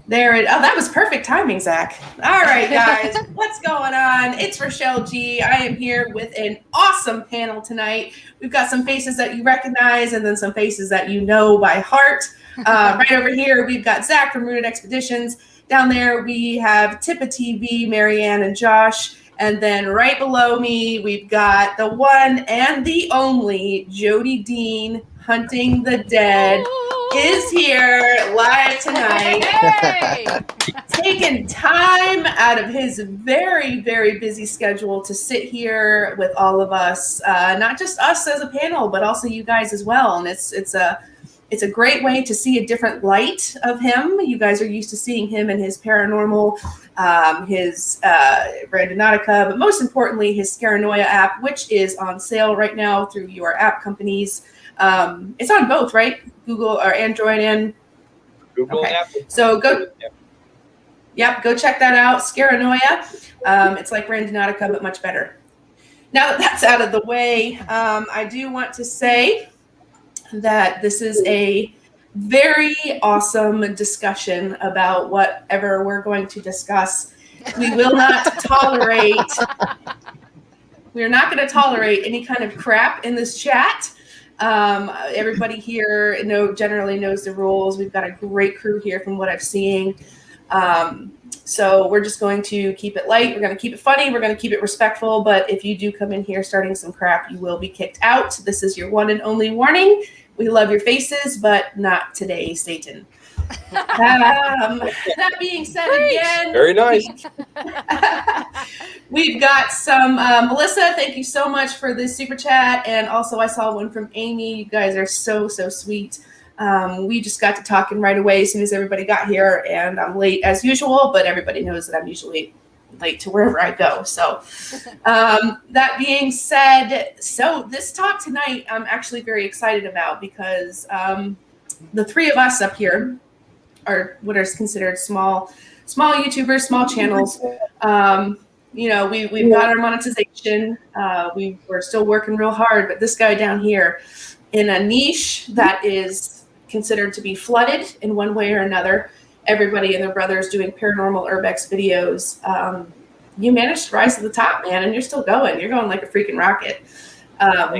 Oh, that was perfect timing, Zach. All right, guys, what's going on? It's Richelle G. I am here with an awesome panel tonight. We've got some faces that you recognize and then some faces that you know by heart. Right over here, we've got Zach from Rooted Expeditions. Down there, we have Tippa TV, Marianne, and Josh. And then right below me, we've got the one and the only Jody Dean, Hunting the Dead, is here live tonight. Hey! Taking time out of his very, very busy schedule to sit here with all of us, not just us as a panel, but also you guys as well. And it's a great way to see a different light of him. You guys are used to seeing him in his paranormal, his randonautica, but most importantly, his scareanoia app, which is on sale right now through your app companies. It's on both, right? Google or Android and Google okay. and Apple. So go, go check that out. Scareanoia. It's like randonautica, but much better. Now that that's out of the way, I do want to say that this is a very awesome discussion about whatever we're going to discuss. We will not tolerate. We're not going to tolerate any kind of crap in this chat. Everybody here generally knows the rules. We've got a great crew here from what I've seen. So we're just going to keep it light. We're going to keep it funny. We're going to keep it respectful. But if you do come in here starting some crap, you will be kicked out. This is your one and only warning. We love your faces, but not today, Satan. That being said, again, very nice. We've got some Melissa. Thank you so much for the super chat, and also I saw one from Amy. You guys are so sweet. We just got to talking right away as soon as everybody got here, and I'm late as usual, but everybody knows that I'm usually late to wherever I go. So that being said, so this talk tonight I'm actually very excited about because the three of us up here are what is considered small YouTubers, small channels. We've got our monetization. We're still working real hard, but this guy down here in a niche that is considered to be flooded in one way or another, everybody and their brothers doing paranormal urbex videos. You managed to rise to the top, man, and you're still going. You're going like a freaking rocket.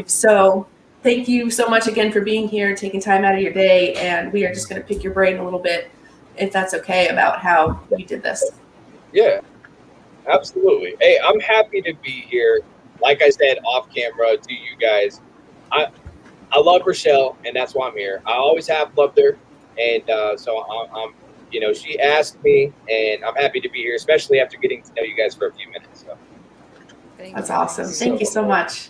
So thank you so much again for being here, taking time out of your day, and we are just going to pick your brain a little bit, if that's okay, about how you did this. Yeah, absolutely. Hey, I'm happy to be here. Like I said, off camera to you guys. I love Richelle, and that's why I'm here. I always have loved her, and so I'm she asked me, and I'm happy to be here, especially after getting to know you guys for a few minutes. So. That's awesome. Thank you so much.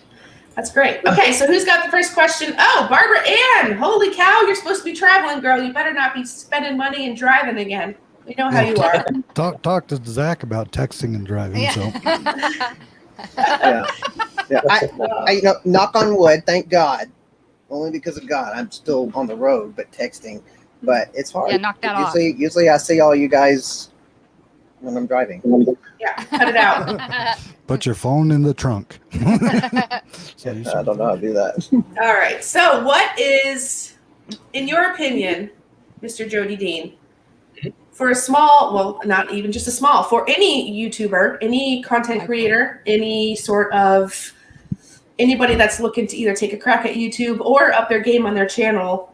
That's great. Okay, so who's got the first question? Oh, Barbara Ann. Holy cow, you're supposed to be traveling, girl. You better not be spending money and driving again. We know how you are. Talk to Zach about texting and driving. Yeah. So. Yeah. I knock on wood, thank God. Only because of God. I'm still on the road, but texting. But it's hard. Yeah, knock that off. Usually I see all you guys when I'm driving. Yeah, cut it out. Put your phone in the trunk. I don't know how to do that. All right. So what is, in your opinion, Mr. Jody Dean, for a small, well, not even just a small, for any YouTuber, any content creator, any sort of anybody that's looking to either take a crack at YouTube or up their game on their channel,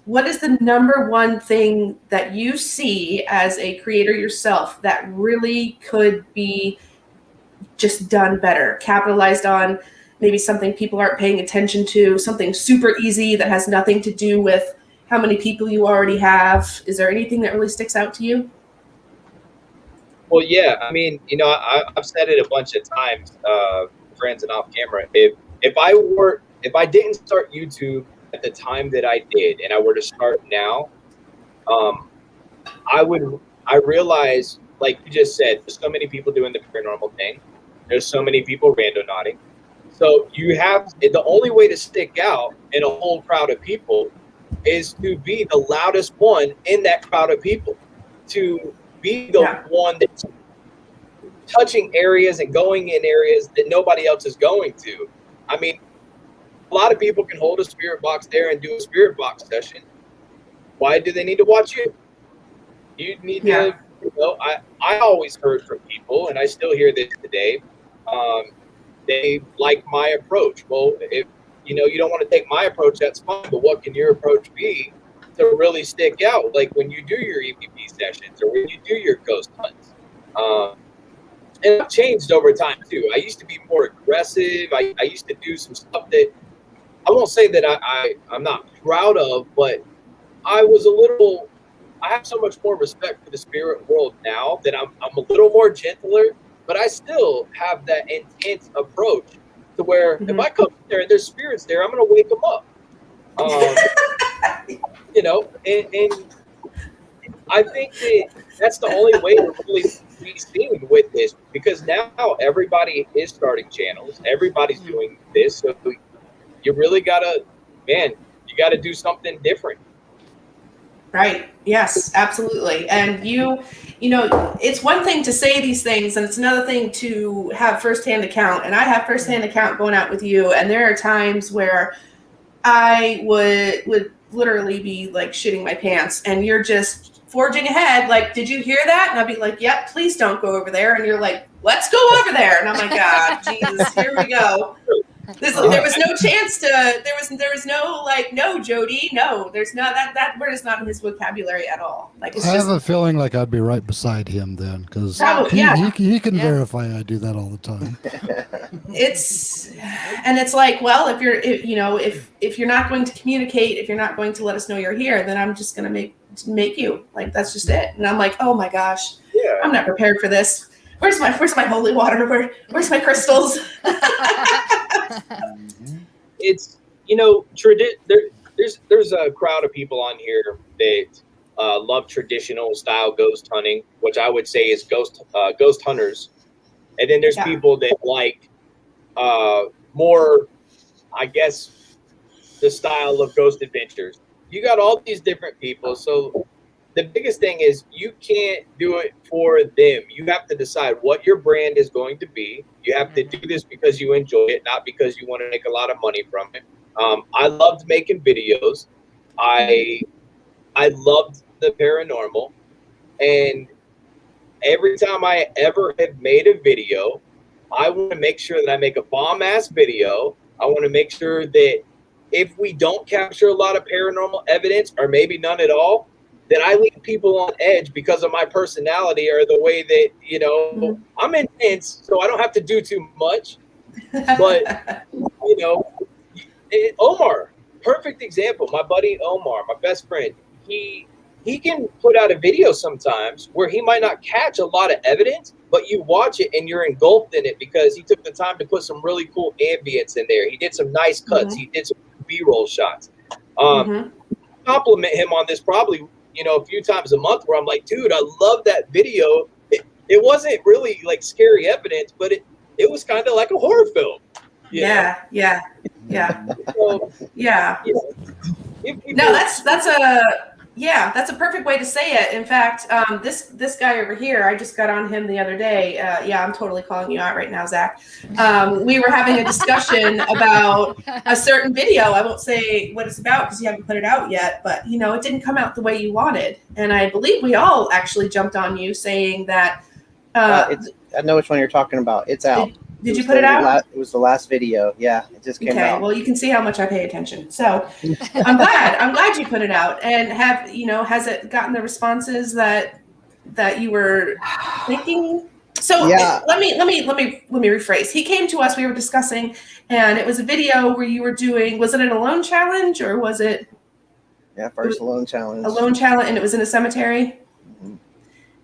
what is the number one thing that you see as a creator yourself that really could be just done better, capitalized on, maybe something people aren't paying attention to, something super easy that has nothing to do with how many people you already have? Is there anything that really sticks out to you? Well, yeah, I mean, I've said it a bunch of times, friends and off camera. If I didn't start YouTube at the time that I did, and I were to start now, I realize, like you just said, there's so many people doing the paranormal thing. There's so many people randonauting. So the only way to stick out in a whole crowd of people is to be the loudest one in that crowd of people, to be the one that's touching areas and going in areas that nobody else is going to. I mean, a lot of people can hold a spirit box there and do a spirit box session. Why do they need to watch you? You need Yeah. to, I always heard from people, and I still hear this today. They like my approach. Well, if you don't want to take my approach, that's fine. But what can your approach be to really stick out? Like when you do your EVP sessions or when you do your ghost hunts. And I've changed over time too. I used to be more aggressive. I used to do some stuff that I won't say that I'm not proud of, but I was a little. I have so much more respect for the spirit world now that I'm a little more gentler, but I still have that intense approach to where if I come there and there's spirits there, I'm going to wake them up. And I think that that's the only way to really be seen with this, because now everybody is starting channels. Everybody's doing this. So you really got to, man, you got to do something different. Right. Yes, absolutely. And it's one thing to say these things, and it's another thing to have firsthand account. And I have firsthand account going out with you. And there are times where I would literally be like shitting my pants, and you're just forging ahead. Like, did you hear that? And I'd be like, yep, please don't go over there. And you're like, let's go over there. And I'm like, God, Jesus, here we go. There was no chance to. There was no like, no, Jody, no. There's not that word is not in his vocabulary at all. Like it's have a feeling like I'd be right beside him then, because he can verify I do that all the time. It's like, well, if you're not going to communicate, if you're not going to let us know you're here, then I'm just going to make you, like, that's just it. And I'm like, oh my gosh, I'm not prepared for this. Where's my holy water? Where's my crystals? It's there's a crowd of people on here that love traditional style ghost hunting, which I would say is ghost hunters, and then there's people that like more, I guess, the style of ghost adventures. You got all these different people, so the biggest thing is you can't do it for them. You have to decide what your brand is going to be. You have to do this because you enjoy it, not because you want to make a lot of money from it. I loved making videos. I loved the paranormal. And every time I ever have made a video, I want to make sure that I make a bomb-ass video. I want to make sure that if we don't capture a lot of paranormal evidence, or maybe none at all, that I leave people on edge because of my personality or the way that, I'm intense, so I don't have to do too much. But, Omar, perfect example. My buddy Omar, my best friend, he can put out a video sometimes where he might not catch a lot of evidence, but you watch it and you're engulfed in it because he took the time to put some really cool ambience in there. He did some nice cuts. He did some B-roll shots. Compliment him on this probably, a few times a month, where I'm like, dude, I love that video. It wasn't really like scary evidence, but it was kind of like a horror film. Yeah. So, No, that's a perfect way to say it. In fact, this guy over here, I just got on him the other day. I'm totally calling you out right now, Zach. We were having a discussion about a certain video. I won't say what it's about because you haven't put it out yet, but it didn't come out the way you wanted. And I believe we all actually jumped on you saying that. I know which one you're talking about. It's out. Did you put it out? It was the last video. Yeah, it just came out. Well, you can see how much I pay attention. So I'm glad you put it out. And has it gotten the responses that you were thinking? So let me rephrase. He came to us, we were discussing, and it was a video where you were doing, was it an alone challenge or was it? Yeah, first alone challenge. Alone challenge, and it was in a cemetery.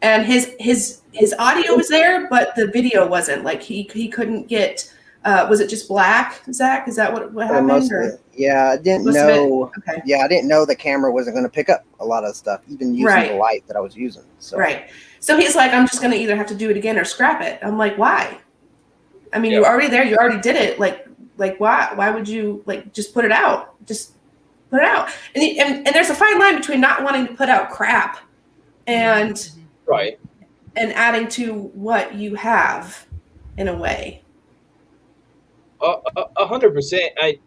And his audio was there, but the video wasn't. Like he couldn't get. Was it just black, Zach? Is that what happened? Yeah, I didn't know. Okay. Yeah, I didn't know the camera wasn't going to pick up a lot of stuff, even using the light that I was using. So. Right. So he's like, I'm just going to either have to do it again or scrap it. I'm like, why? I mean, you're already there. You already did it. Like why? Why would you just put it out? Just put it out. And there's a fine line between not wanting to put out crap and. Right. And adding to what you have in a way. 100%.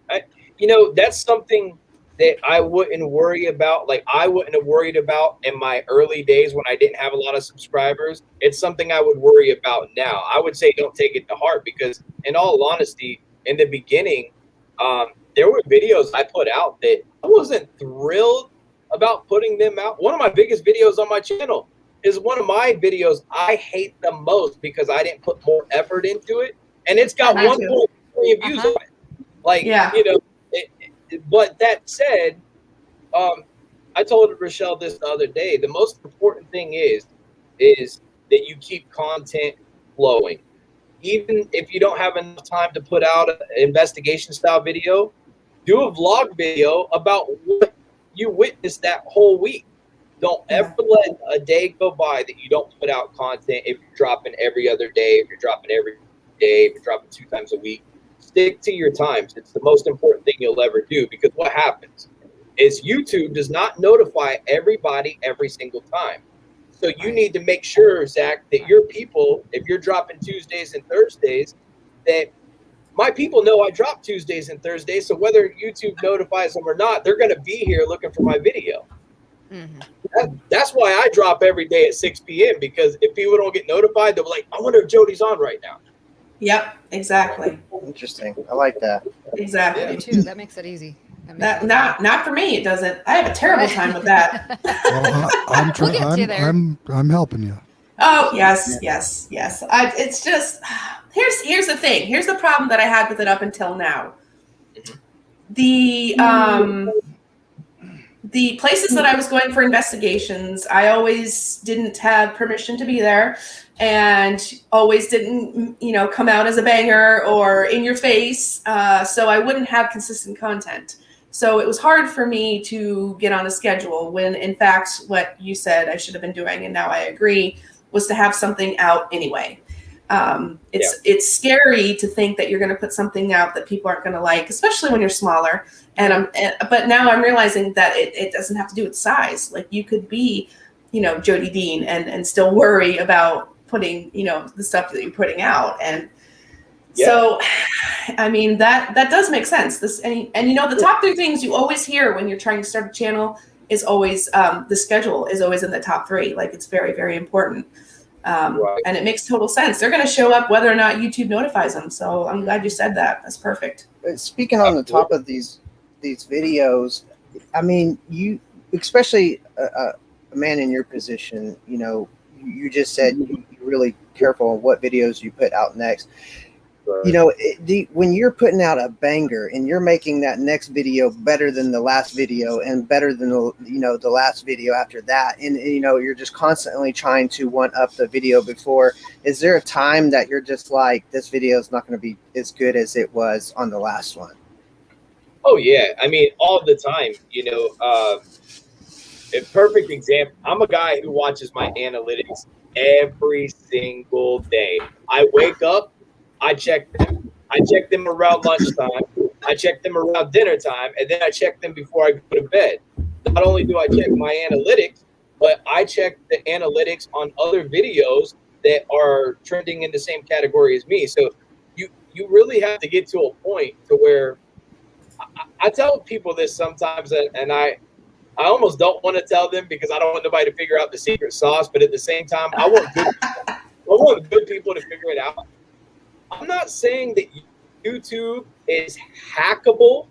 That's something that I wouldn't worry about, like I wouldn't have worried about in my early days when I didn't have a lot of subscribers. It's something I would worry about now. I would say don't take it to heart, because in all honesty, in the beginning, there were videos I put out that I wasn't thrilled about putting them out. One of my biggest videos on my channel is one of my videos I hate the most because I didn't put more effort into it. And it's got 1.3 million views on it. Like, you know, but that said, I told Richelle this the other day, the most important thing is that you keep content flowing. Even if you don't have enough time to put out an investigation style video, do a vlog video about what you witnessed that whole week. Don't ever let a day go by that you don't put out content. If you're dropping every other day, if you're dropping every day, if you're dropping 2 times a week, stick to your times. It's the most important thing you'll ever do, because what happens is YouTube does not notify everybody every single time. So you need to make sure, Zach, that your people, if you're dropping Tuesdays and Thursdays, that my people know I drop Tuesdays and Thursdays. So whether YouTube notifies them or not, they're going to be here looking for my video. That's why I drop every day at 6 p.m. because if people don't get notified, they'll be like, I wonder if Jody's on right now. Yep, exactly. Interesting. I like that. Exactly. Me too. That makes it easy. Not for me. It doesn't. I have a terrible time with that. Well, I'm helping you. Oh yes. It's just here's the thing. Here's the problem that I had with it up until now. The places that I was going for investigations, I always didn't have permission to be there, and always didn't, come out as a banger or in your face. So I wouldn't have consistent content. So it was hard for me to get on a schedule when, in fact, what you said I should have been doing, and now I agree, was to have something out anyway. It's scary to think that you're going to put something out that people aren't going to like, especially when you're smaller. But now I'm realizing that it doesn't have to do with size. Like you could be, Jody Dean and still worry about putting, the stuff that you're putting out. And so, I mean, that does make sense. The top 3 things you always hear when you're trying to start a channel is always the schedule is always in the top 3. Like it's very, very important. And it makes total sense. They're going to show up whether or not YouTube notifies them. So I'm glad you said that. That's perfect. Speaking on the top of these videos, I mean, you, especially a man in your position, you just said you're really careful on what videos you put out next. When you're putting out a banger and you're making that next video better than the last video and better than the last video after that, and you're just constantly trying to one up the video before, is there a time that you're just like, this video is not going to be as good as it was on the last one? Oh yeah, I mean, all the time. A perfect example, I'm a guy who watches my analytics every single day. I wake up, I check them. I check them around lunchtime. I check them around dinner time, and then I check them before I go to bed. Not only do I check my analytics, but I check the analytics on other videos that are trending in the same category as me. So you really have to get to a point to where I tell people this sometimes, and I almost don't want to tell them because I don't want nobody to figure out the secret sauce. But at the same time, I want good people to figure it out. I'm not saying that YouTube is hackable,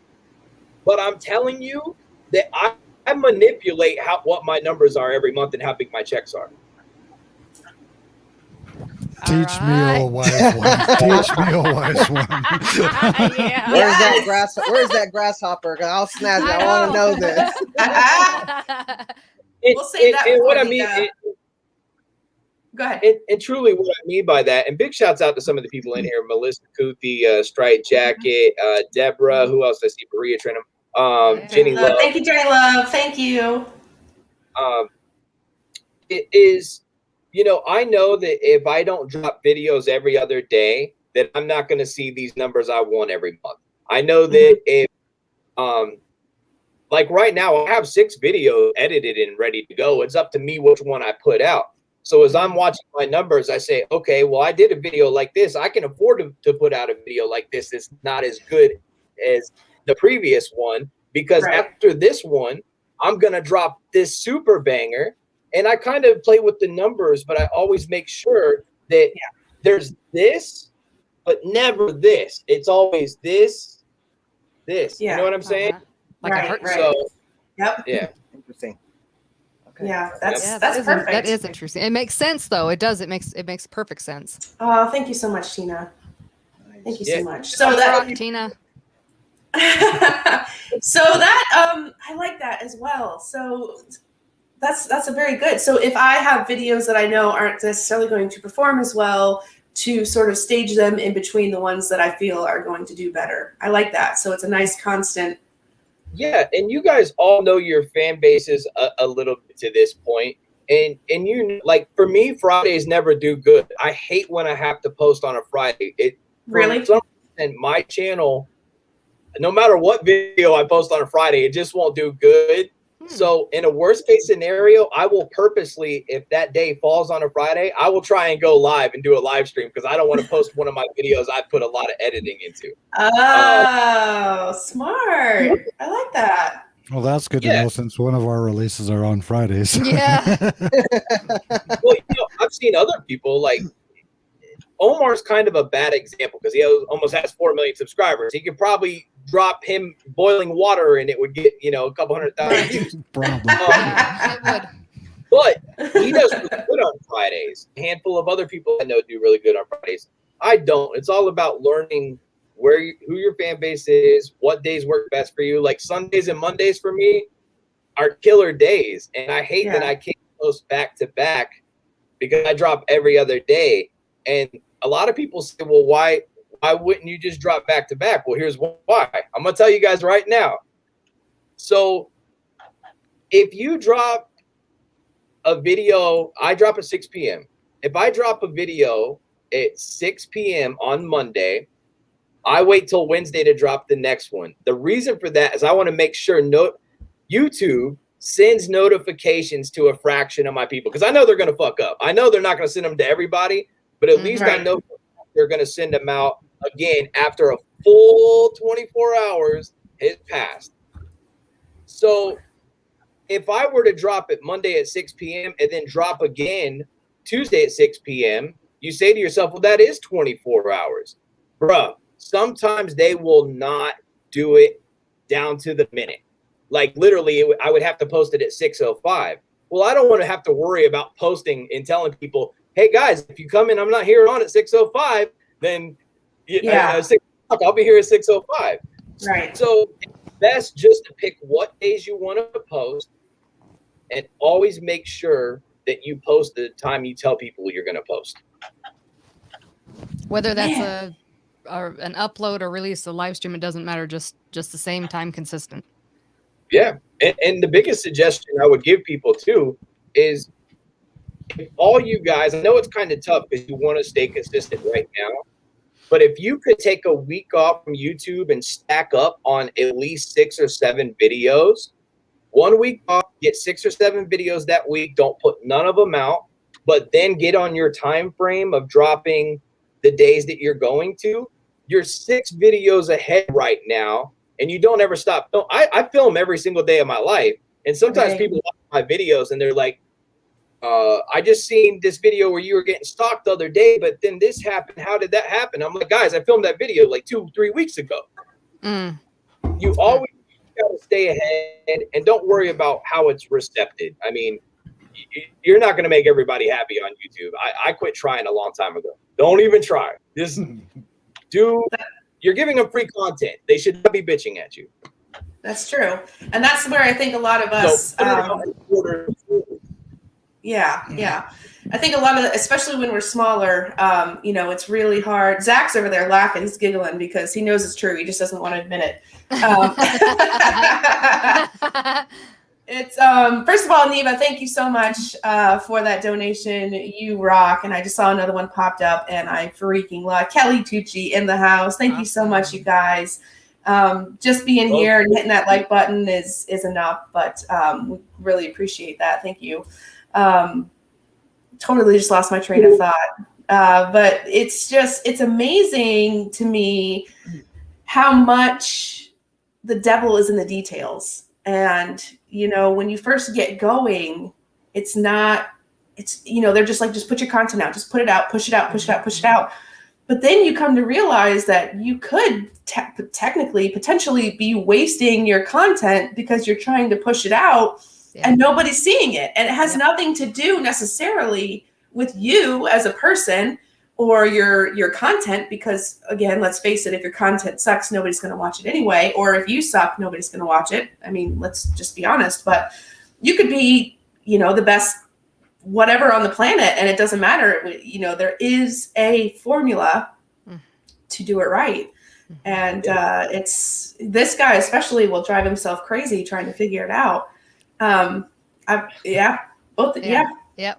but I'm telling you that I manipulate what my numbers are every month and how big my checks are. Teach me, a wise one. Teach me, a wise one. Where's that grasshopper? I'll snatch it. I want to know this. We'll say that. And what I mean. Go ahead. And truly what I mean by that, and big shouts out to some of the people in here, Melissa Kuthi, Striped Jacket, Deborah, who else I see, Maria Trenum, Jenny Love. Thank you, Jenny Love. Thank you. It is, I know that if I don't drop videos every other day, that I'm not going to see these numbers I want every month. I know that if, like right now, I have 6 videos edited and ready to go. It's up to me which one I put out. So as I'm watching my numbers, I say, okay, well, I did a video like this. I can afford to put out a video like this. It's not as good as the previous one. because after this one, I'm going to drop this super banger. And I kind of play with the numbers, but I always make sure that there's this, but never this. It's always this. You know what I'm saying? Like a heart. So, yeah. Interesting. Okay. Yeah, that's perfect. That is interesting. It makes sense, though. It does. It makes perfect sense. Oh, thank you so much, Tina. Thank you so much. So that Tina. So that I like that as well. So that's a very good. So if I have videos that I know aren't necessarily going to perform as well, to sort of stage them in between the ones that I feel are going to do better. I like that. So it's a nice constant. Yeah, and you guys all know your fan bases a little bit to this point. And you, like, for me, Fridays never do good. I hate when I have to post on a Friday. Really? And my channel, no matter what video I post on a Friday, it just won't do good. So in a worst case scenario, I will purposely, if that day falls on a Friday, I will try and go live and do a live stream because I don't want to post one of my videos I put a lot of editing into. Oh, smart. I like that. Well, that's good to know since one of our releases are on Fridays. Yeah. Well, I've seen other people like Omar's kind of a bad example because he almost has 4 million subscribers. He could probably drop him boiling water and it would get, a couple 100,000 views. Probably. It would. But he does really good on Fridays. A handful of other people I know do really good on Fridays. I don't. It's all about learning who your fan base is, what days work best for you. Like Sundays and Mondays for me are killer days. And I hate that I can't post back to back because I drop every other day. And a lot of people say, well, why wouldn't you just drop back to back? Well, here's why. I'm going to tell you guys right now. So if you drop a video, I drop at 6 p.m. If I drop a video at 6 p.m. on Monday, I wait till Wednesday to drop the next one. The reason for that is I want to make sure YouTube sends notifications to a fraction of my people because I know they're going to fuck up. I know they're not going to send them to everybody, but at least I know they're going to send them out again after a full 24 hours has passed. So if I were to drop it Monday at 6 p.m. and then drop again Tuesday at 6 p.m., you say to yourself, well, that is 24 hours. Bruh, sometimes they will not do it down to the minute. Like literally, I would have to post it at 6:05. Well, I don't want to have to worry about posting and telling people, hey, guys, if you come in, I'm not here on at 6:05, then 6 o'clock, I'll be here at 6:05. Right. So it's best just to pick what days you want to post and always make sure that you post the time you tell people you're going to post. Whether that's an upload or release, a live stream, it doesn't matter. Just the same time, consistent. Yeah. And the biggest suggestion I would give people too is if all you guys, I know it's kind of tough because you want to stay consistent right now, but if you could take a week off from YouTube and stack up on at least 6 or 7 videos, 1 week off, get 6 or 7 videos that week, don't put none of them out, but then get on your time frame of dropping the days that you're going to. You're 6 videos ahead right now, and you don't ever stop. I film every single day of my life, and sometimes people watch my videos and they're like, I just seen this video where you were getting stalked the other day, but then this happened. How did that happen? I'm like, guys, I filmed that video like 2-3 weeks ago. You always got to stay ahead and don't worry about how it's recepted. I mean, you're not going to make everybody happy on YouTube. I quit trying a long time ago. Don't even try. Just you're giving them free content. They should not be bitching at you. That's true. And that's where I think a lot of us, yeah. I think a lot of, especially when we're smaller, it's really hard. Zach's over there laughing. He's giggling because he knows it's true. He just doesn't want to admit it. It's first of all, Neva, thank you so much for that donation. You rock. And I just saw another one popped up and I freaking love Kelly Tucci in the house. Thank you so much, you guys. Just being here and hitting that like button is enough, but we really appreciate that. Thank you. Totally just lost my train of thought. But it's amazing to me how much the devil is in the details. And, you know, when you first get going, it's not, it's, you know, they're just like, just put your content out, just put it out, push it out, push it out, push it out. But then you come to realize that you could technically, potentially be wasting your content because you're trying to push it out and nobody's seeing it. And it has nothing to do necessarily with you as a person or your content, because again, let's face it, if your content sucks, nobody's going to watch it anyway. Or if you suck, nobody's going to watch it. I mean, let's just be honest, but you could be, you know, the best whatever on the planet, and it doesn't matter. You know, there is a formula to do it right. And it's, this guy especially will drive himself crazy trying to figure it out. I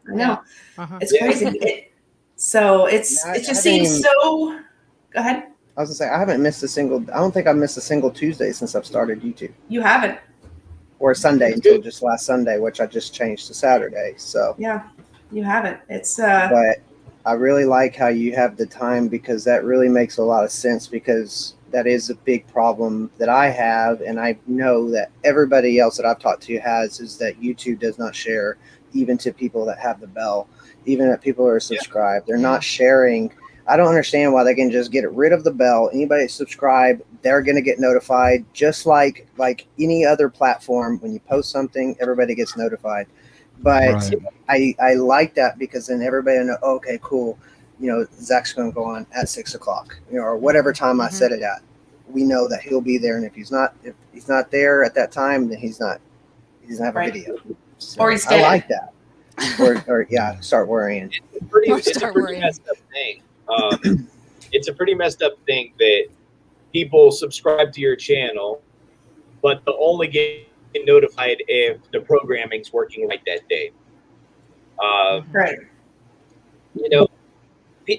know. It's crazy. So it just seems so. Go ahead. I was gonna say, I haven't missed a single. I don't think I've missed a single Tuesday since I've started YouTube. You haven't. Or Sunday until just last Sunday, which I just changed to Saturday. So yeah, you haven't. It's But I really like how you have the time, because that really makes a lot of sense, because that is a big problem that I have, and I know that everybody else that I've talked to has, is that YouTube does not share even to people that have the bell, even if people are subscribed. They're not sharing. I don't understand why they can just get rid of the bell. Anybody subscribe, they're going to get notified, just like any other platform. When you post something, everybody gets notified. But I like that, because then everybody will know, oh, okay, cool. You know, Zach's going to go on at 6 o'clock, you know, or whatever time I set it at. We know that he'll be there, and if he's not there at that time, then he doesn't have a video. So or he's dead. I like that. or start worrying. It's a pretty messed up thing. It's a pretty messed up thing that people subscribe to your channel, but they'll only get notified if the programming's working right that day. Right. You know,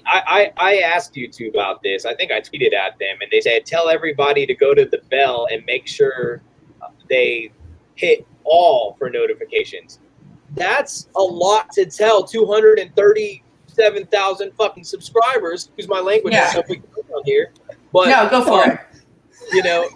I asked YouTube about this. I think I tweeted at them, and they said, tell everybody to go to the bell and make sure they hit all for notifications. That's a lot to tell 237,000 fucking subscribers. Excuse my language. Yeah. We can go on here, but no, go for it. You know,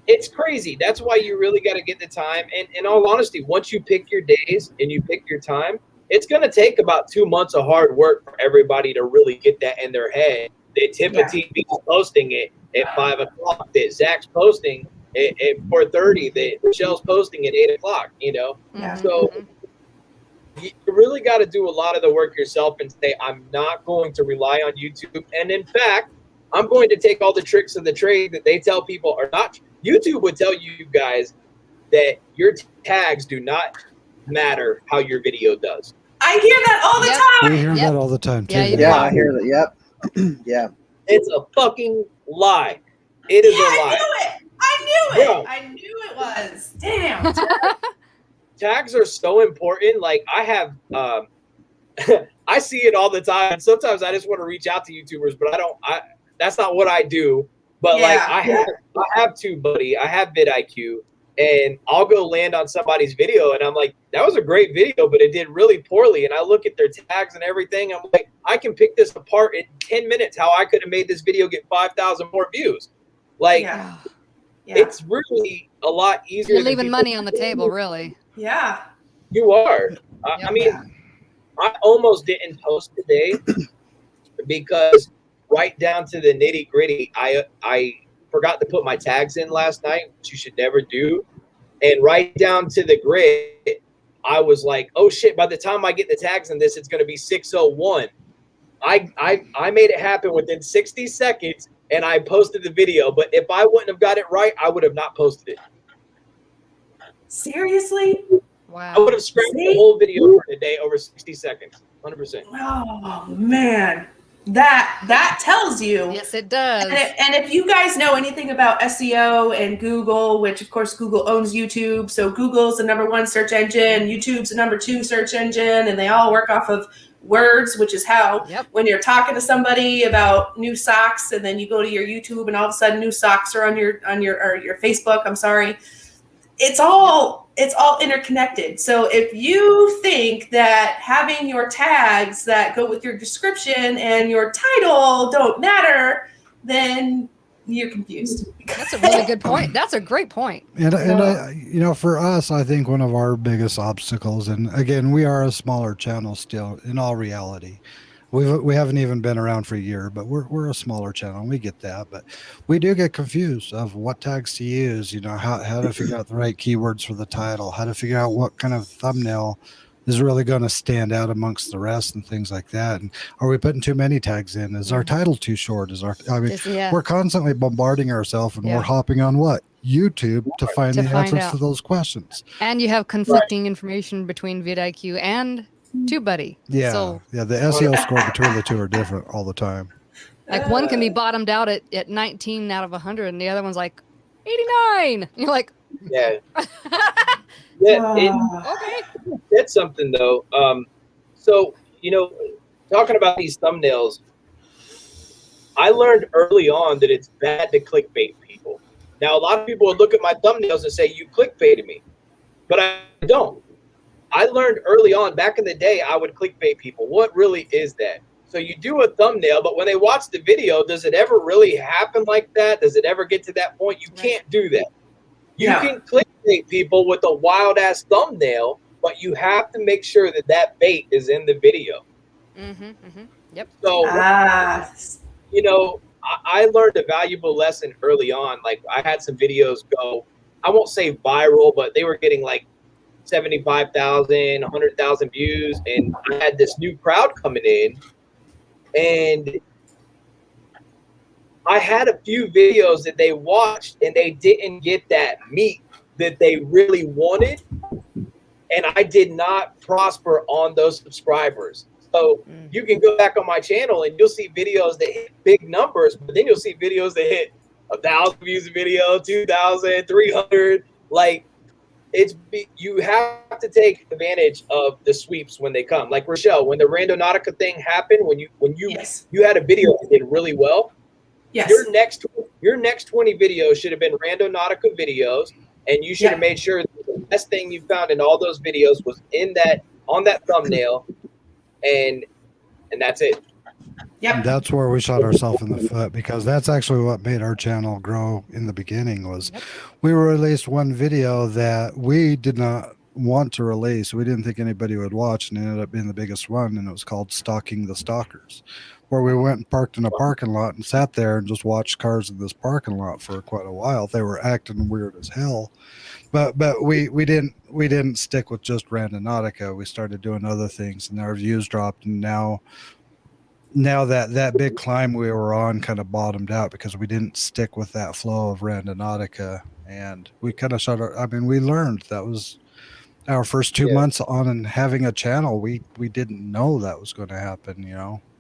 it's crazy. That's why you really got to get the time. And in all honesty, once you pick your days and you pick your time, it's going to take about 2 months of hard work for everybody to really get that in their head. That TV's posting it at 5 o'clock. That Zach's posting at 4:30. That Richelle's posting at 8 o'clock. You know, so you really got to do a lot of the work yourself and say, I'm not going to rely on YouTube. And in fact, I'm going to take all the tricks of the trade that they tell people are not. YouTube would tell you guys that your tags do not matter how your video does. I hear that all the time. We hear that all the time too. Yeah, I hear that. Yep. Yeah. It's a fucking lie. It is a lie. I knew it was. Damn. Tags are so important. Like I have, I see it all the time. Sometimes I just want to reach out to YouTubers, but that's not what I do. But like I have TubeBuddy, I have vidIQ, and I'll go land on somebody's video, and I'm like, that was a great video, but it did really poorly. And I look at their tags and everything. I'm like, I can pick this apart in 10 minutes. How I could have made this video get 5,000 more views. Like, it's really a lot easier. You're leaving money on the table, really. Yeah. You are. I mean, I almost didn't post today because right down to the nitty gritty, I forgot to put my tags in last night, which you should never do. And right down to the grid, I was like, oh shit, by the time I get the tags in this, it's going to be 6:01. I made it happen within 60 seconds and I posted the video. But if I wouldn't have got it right, I would have not posted it. Seriously? Wow. I would have scrapped the whole video for today over 60 seconds. 100%. Oh man. That tells you. Yes, it does. And if you guys know anything about SEO and Google, which of course Google owns YouTube, so Google's the #1 search engine, YouTube's the #2 search engine, and they all work off of words, which is how when you're talking to somebody about new socks, and then you go to your YouTube, and all of a sudden new socks are on your Facebook. I'm sorry. It's all interconnected. So if you think that having your tags that go with your description and your title don't matter, then you're confused. That's a really good point. That's a great point. And I, for us, I think one of our biggest obstacles, and again, we are a smaller channel still. In all reality, we haven't even been around for a year, but we're a smaller channel. And we get that, but we do get confused of what tags to use. How to figure out the right keywords for the title, how to figure out what kind of thumbnail is really going to stand out amongst the rest and things like that. And are we putting too many tags in? Is our title too short? We're constantly bombarding ourselves, and we're hopping on YouTube to find the answers to those questions. And you have conflicting information between vidIQ and TubeBuddy. Yeah. So, the SEO score between the two are different all the time. like one can be bottomed out at 19 out of 100, and the other one's like 89. You're like, Yeah. okay. That's something though. So talking about these thumbnails, I learned early on that it's bad to clickbait people. Now, a lot of people would look at my thumbnails and say, "You clickbaited me," but I don't. I learned early on, back in the day, I would clickbait people. What really is that? So you do a thumbnail, but when they watch the video, does it ever really happen like that? Does it ever get to that point? You can't do that. You can clickbait people with a wild ass thumbnail, but you have to make sure that bait is in the video. Yep. So, I learned a valuable lesson early on. Like, I had some videos go, I won't say viral, but they were getting like 75,000, 100,000 views. And I had this new crowd coming in, and I had a few videos that they watched and they didn't get that meat that they really wanted. And I did not prosper on those subscribers. So you can go back on my channel and you'll see videos that hit big numbers, but then you'll see videos that hit 1,000 views a video, 2,000, 300. Like, you have to take advantage of the sweeps when they come. Like Richelle, when the randonautica thing happened, when you had a video that did really well, your next 20 videos should have been randonautica videos, and you should have made sure the best thing you found in all those videos was on that thumbnail, and that's it. And that's where we shot ourselves in the foot, because that's actually what made our channel grow in the beginning. Was we released one video that we did not want to release. We didn't think anybody would watch, and it ended up being the biggest one, and it was called Stalking the Stalkers, where we went and parked in a parking lot and sat there and just watched cars in this parking lot for quite a while. They were acting weird as hell, but we didn't stick with just randonautica. We started doing other things, and our views dropped, and now that big climb we were on kind of bottomed out because we didn't stick with that flow of randonautica, and we kind of we learned that was our first 2 months on and having a channel. We didn't know that was going to happen,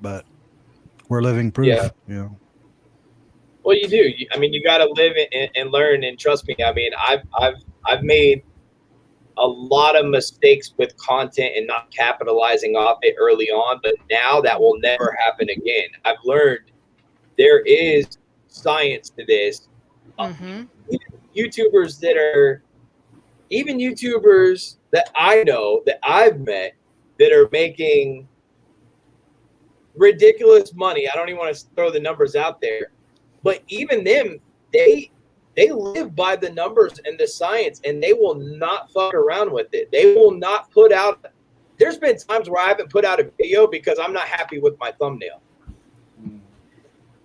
but we're living proof. Well, you do. You got to live and learn, and trust me. I've made a lot of mistakes with content and not capitalizing off it early on, but now that will never happen again. I've learned there is science to this. YouTubers that I know, that I've met, that are making ridiculous money. I don't even want to throw the numbers out there, but even them, they live by the numbers and the science, and they will not fuck around with it. They will not put out. There's been times where I haven't put out a video because I'm not happy with my thumbnail.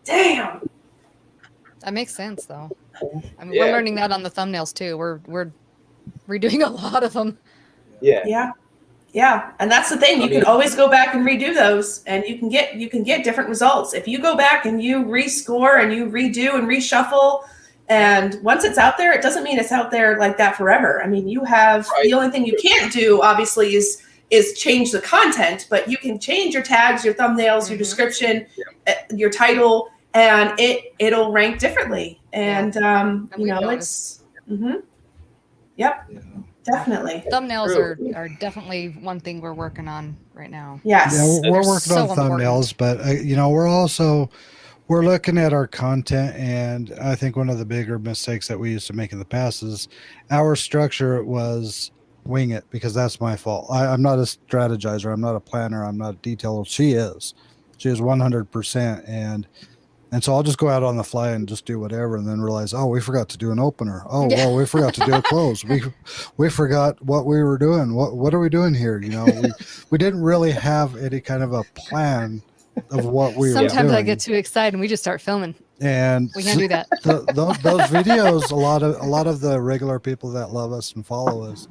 Damn. That makes sense, though. We're learning that on the thumbnails too. We're redoing a lot of them. Yeah, and that's the thing. You can always go back and redo those, and you can get different results if you go back and you rescore and you redo and reshuffle. And once it's out there, it doesn't mean it's out there like that forever. You have the only thing you can't do, obviously, is change the content, but you can change your tags, your thumbnails, your description, your title, and it'll rank differently. And it's definitely. Thumbnails are definitely one thing we're working on right now. Yes. Yeah, we're working on thumbnails, but we're looking at our content, and I think one of the bigger mistakes that we used to make in the past is our structure was wing it, because that's my fault. I'm not a strategizer. I'm not a planner. I'm not a detailer. She is 100%. And And so I'll just go out on the fly and just do whatever, and then realize, oh, we forgot to do an opener. Oh, well, we forgot to do a close. We forgot what we were doing. What are we doing here? You know, we didn't really have any kind of a plan of what we were doing. Sometimes I get too excited and we just start filming. And we can't do that. Those videos, a lot of the regular people that love us and follow us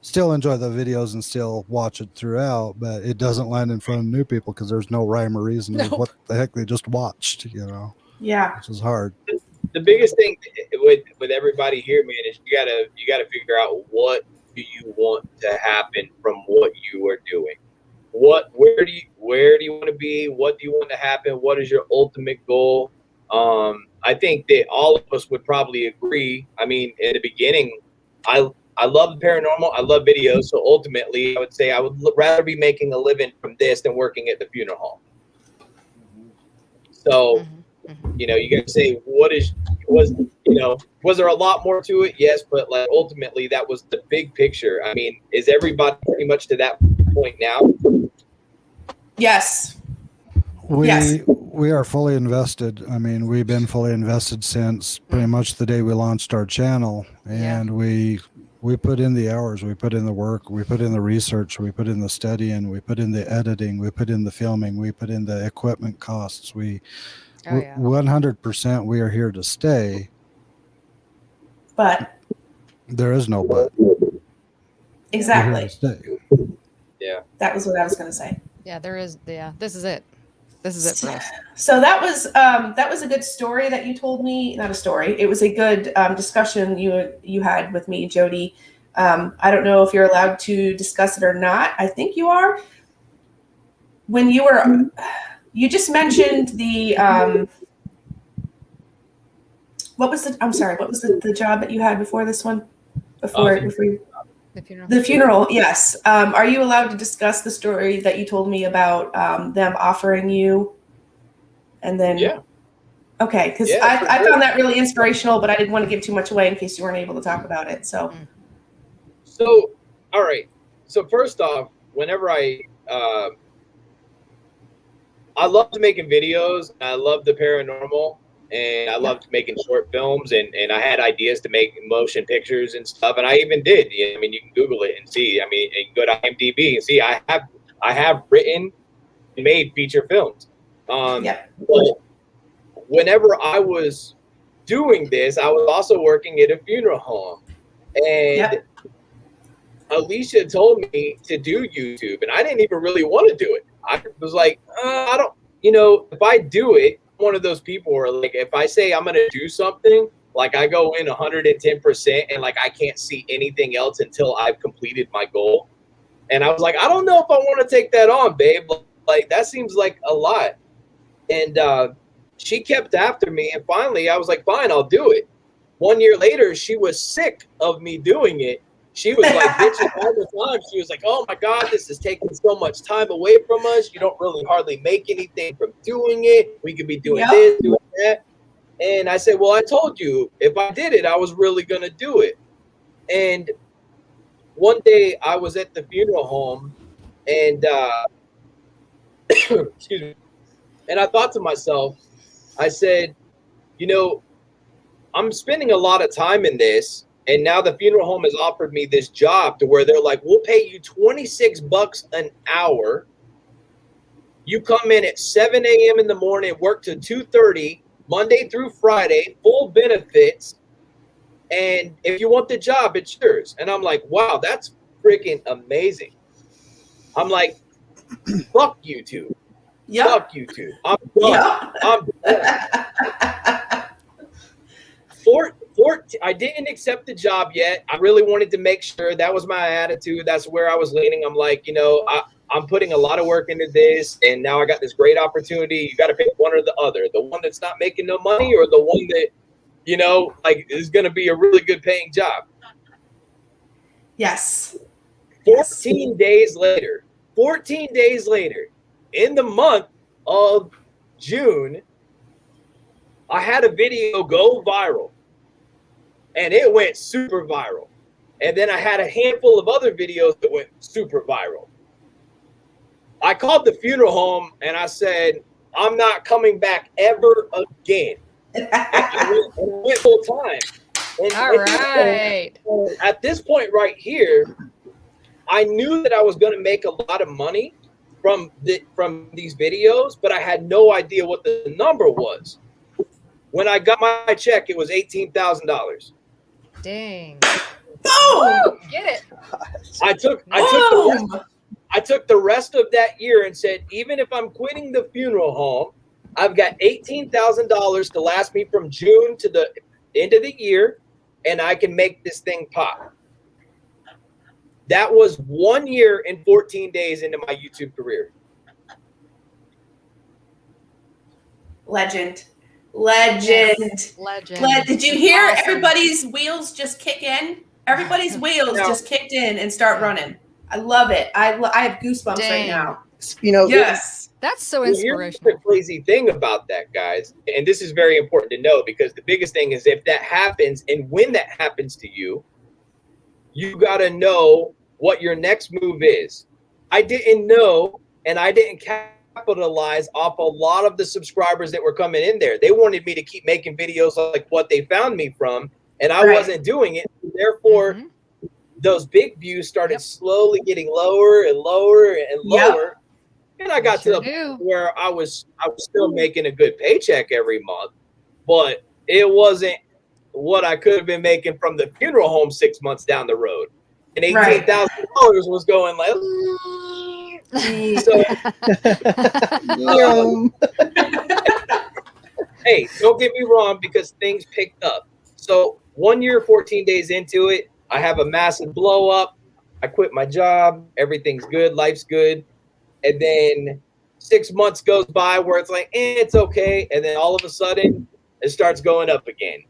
still enjoy the videos and still watch it throughout, but it doesn't land in front of new people because there's no rhyme or reason of what the heck they just watched, you know. Yeah, which is hard. The biggest thing with everybody here, man, is you gotta figure out what do you want to happen from what you are doing. Where do you want to be? What do you want to happen? What is your ultimate goal? I think that all of us would probably agree. I mean, in the beginning, I love the paranormal. I love videos. So ultimately, I would say I would rather be making a living from this than working at the funeral home. So, you know, you got to say, was there a lot more to it? Yes. But like, ultimately, that was the big picture. I mean, is everybody pretty much to that point now? Yes. We are fully invested. I mean, we've been fully invested since pretty much the day we launched our channel, and we put in the hours, we put in the work, we put in the research, we put in the studying, we put in the editing, we put in the filming, we put in the equipment costs. 100% we are here to stay. But there is no but. Exactly. Yeah. That was what I was going to say. Yeah, there is. Yeah, this is it. This is it for us. So that was a good story that you told me. Not a story. It was a good discussion you had with me, Jody. I don't know if you're allowed to discuss it or not. I think you are. When you just mentioned the what was the job that you had before this one? The funeral, yes. Are you allowed to discuss the story that you told me about them offering you? And then, yeah. Okay, because I found that really inspirational, but I didn't want to give too much away in case you weren't able to talk about it. So, all right. So first off, whenever I loved making videos, I loved the paranormal, and I loved making short films, and I had ideas to make motion pictures and stuff, and I even did. I mean, you can Google it and see. I mean, and go to IMDb and see. I have written and made feature films. But whenever I was doing this, I was also working at a funeral home, and Alicia told me to do YouTube, and I didn't even really want to do it. I was like, I don't, if I do it, I'm one of those people where, like, if I say I'm going to do something, like, I go in 110% and, like, I can't see anything else until I've completed my goal. And I was like, I don't know if I want to take that on, babe. Like, that seems like a lot. And she kept after me, and finally I was like, fine, I'll do it. 1 year later, she was sick of me doing it. She was like bitching all the time. She was like, oh my God, this is taking so much time away from us. You don't really hardly make anything from doing it. We could be doing this, doing that. And I said, well, I told you, if I did it, I was really going to do it. And one day I was at the funeral home, and excuse me. And I thought to myself, I said, I'm spending a lot of time in this. And now the funeral home has offered me this job to where they're like, we'll pay you $26 an hour. You come in at 7 a.m. in the morning, work to 2:30, Monday through Friday, full benefits. And if you want the job, it's yours. And I'm like, wow, that's freaking amazing. I'm like, fuck YouTube. Fuck YouTube. I'm done. I'm done. I didn't accept the job yet. I really wanted to make sure. That was my attitude. That's where I was leaning. I'm like, I'm putting a lot of work into this, and now I got this great opportunity. You got to pick one or the other. The one that's not making no money, or the one that, like, is going to be a really good paying job. Yes. 14 days later, in the month of June, I had a video go viral, and it went super viral. And then I had a handful of other videos that went super viral. I called the funeral home and I said, I'm not coming back ever again. And I went full time. And All right. at this point right here, I knew that I was going to make a lot of money from these videos, but I had no idea what the number was. When I got my check, it was $18,000. Dang. Boom! Get it. I took the rest of that year and said, even if I'm quitting the funeral home, I've got $18,000 to last me from June to the end of the year, and I can make this thing pop. That was 1 year and 14 days into my YouTube career. Legend. Legend. Did you hear Awesome. everybody's wheels just kick in? Everybody's wheels just kicked in and start running. I love it. I have goosebumps right now. You know, Yes. That's so Here's inspirational. the crazy thing about that, guys, and this is very important to know, because the biggest thing is if that happens, and when that happens to you, you got to know what your next move is. I didn't know, and I didn't capitalize off a lot of the subscribers that were coming in there. They wanted me to keep making videos like what they found me from, and I wasn't doing it. Therefore, those big views started slowly getting lower and lower and lower. And I got to the point where I was still making a good paycheck every month, but it wasn't what I could have been making from the funeral home 6 months down the road. And $18,000 was going like, so, hey, don't get me wrong, because things picked up. So 1 year, 14 days into it, I have a massive blow up. I quit my job. Everything's good. Life's good. And then 6 months goes by where it's like, it's okay. And then all of a sudden it starts going up again.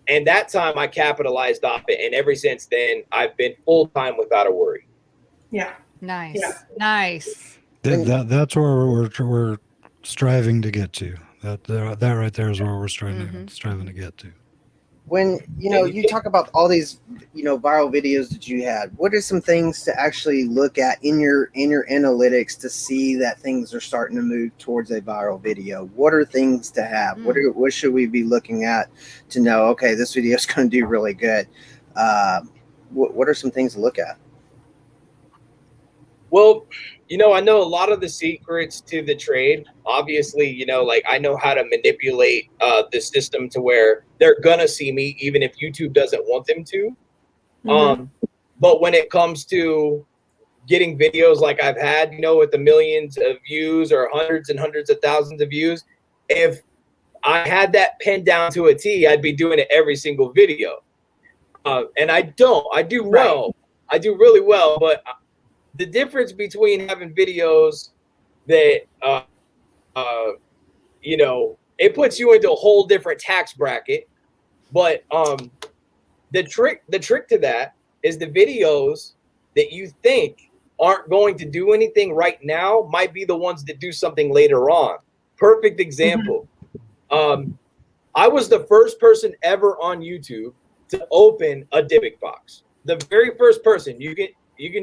And that time I capitalized off it. And ever since then, I've been full time without a worry. Yeah. Nice. Yeah. Nice. That's where we're striving to get to. That right there is where we're striving to get to. When you talk about all these viral videos that you had, what are some things to actually look at in your analytics to see that things are starting to move towards a viral video? What are things to have? What should we be looking at to know, okay, this video is going to do really good? What are some things to look at? Well, I know a lot of the secrets to the trade. Obviously, like I know how to manipulate the system to where they're gonna see me, even if YouTube doesn't want them to. But when it comes to getting videos like I've had, with the millions of views or hundreds and hundreds of thousands of views, if I had that pinned down to a T, I'd be doing it every single video. And I don't. I do well. I do really well, but the difference between having videos that, it puts you into a whole different tax bracket. But the trick to that is the videos that you think aren't going to do anything right now might be the ones that do something later on. Perfect example. I was the first person ever on YouTube to open a Dybbuk box. The very first person. You can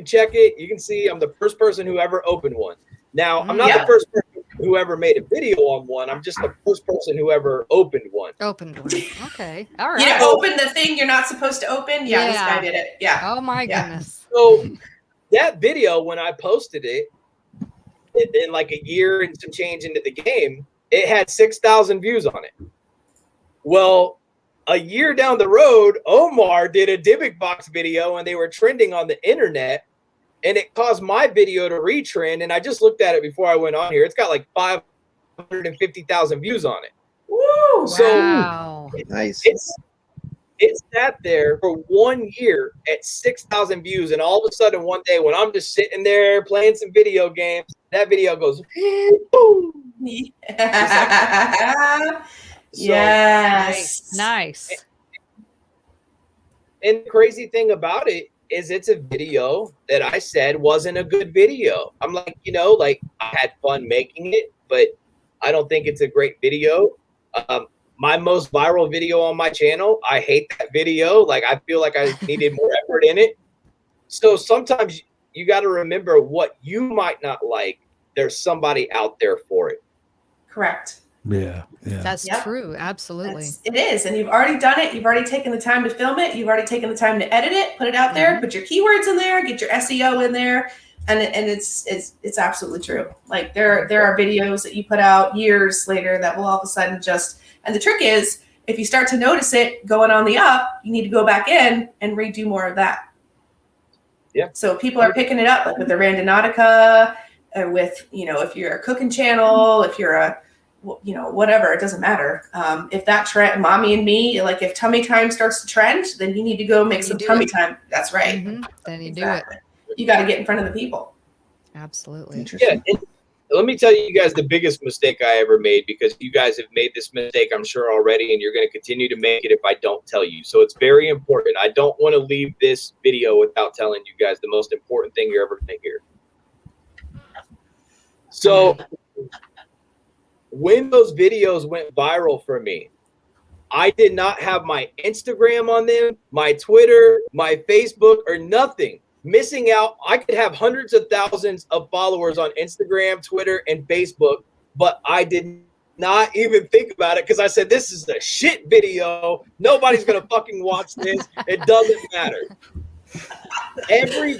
check it. You can see I'm the first person who ever opened one. Now, I'm not the first person who ever made a video on one. I'm just the first person who ever opened one. Okay. All right. You open the thing you're not supposed to open? Yeah, this guy did it. Yeah. Oh, my goodness. So that video, when I posted it, in like a year and some change into the game, it had 6,000 views on it. Well, a year down the road, Omar did a Dybbuk box video and they were trending on the internet, and it caused my video to retrend. And I just looked at it before I went on here. It's got like 550,000 views on it. Woo! Wow. Nice. It sat there for 1 year at 6,000 views. And all of a sudden one day when I'm just sitting there playing some video games, that video goes, boom. Yeah. So, yes. Nice. And the crazy thing about it is it's a video that I said wasn't a good video. I'm like, like I had fun making it, but I don't think it's a great video. My most viral video on my channel, I hate that video. Like I feel like I needed more effort in it. So sometimes you got to remember what you might not like. There's somebody out there for it. Correct. Yeah. That's Yep. true. Absolutely. It is. And you've already done it. You've already taken the time to film it. You've already taken the time to edit it, put it out there, put your keywords in there, get your SEO in there. And it's absolutely true. Like there are videos that you put out years later that will all of a sudden just, and the trick is, if you start to notice it going on the up, you need to go back in and redo more of that. Yeah. So people are picking it up, like with the Randonautica, or with, if you're a cooking channel, if you're a, whatever, it doesn't matter. If that trend, mommy and me, like if tummy time starts to trend, then you need to go make some tummy time. That's right. Then you Exactly. do it. You got to get in front of the people. Absolutely. Yeah. And let me tell you guys the biggest mistake I ever made, because you guys have made this mistake, I'm sure, already, and you're going to continue to make it if I don't tell you. So it's very important. I don't want to leave this video without telling you guys the most important thing you're ever going to hear. So when those videos went viral for me, I did not have my Instagram on them, my Twitter, my Facebook, or nothing. Missing out. I could have hundreds of thousands of followers on Instagram, Twitter, and Facebook, but I did not even think about it because I said, this is a shit video. Nobody's going to fucking watch this. It doesn't matter. Every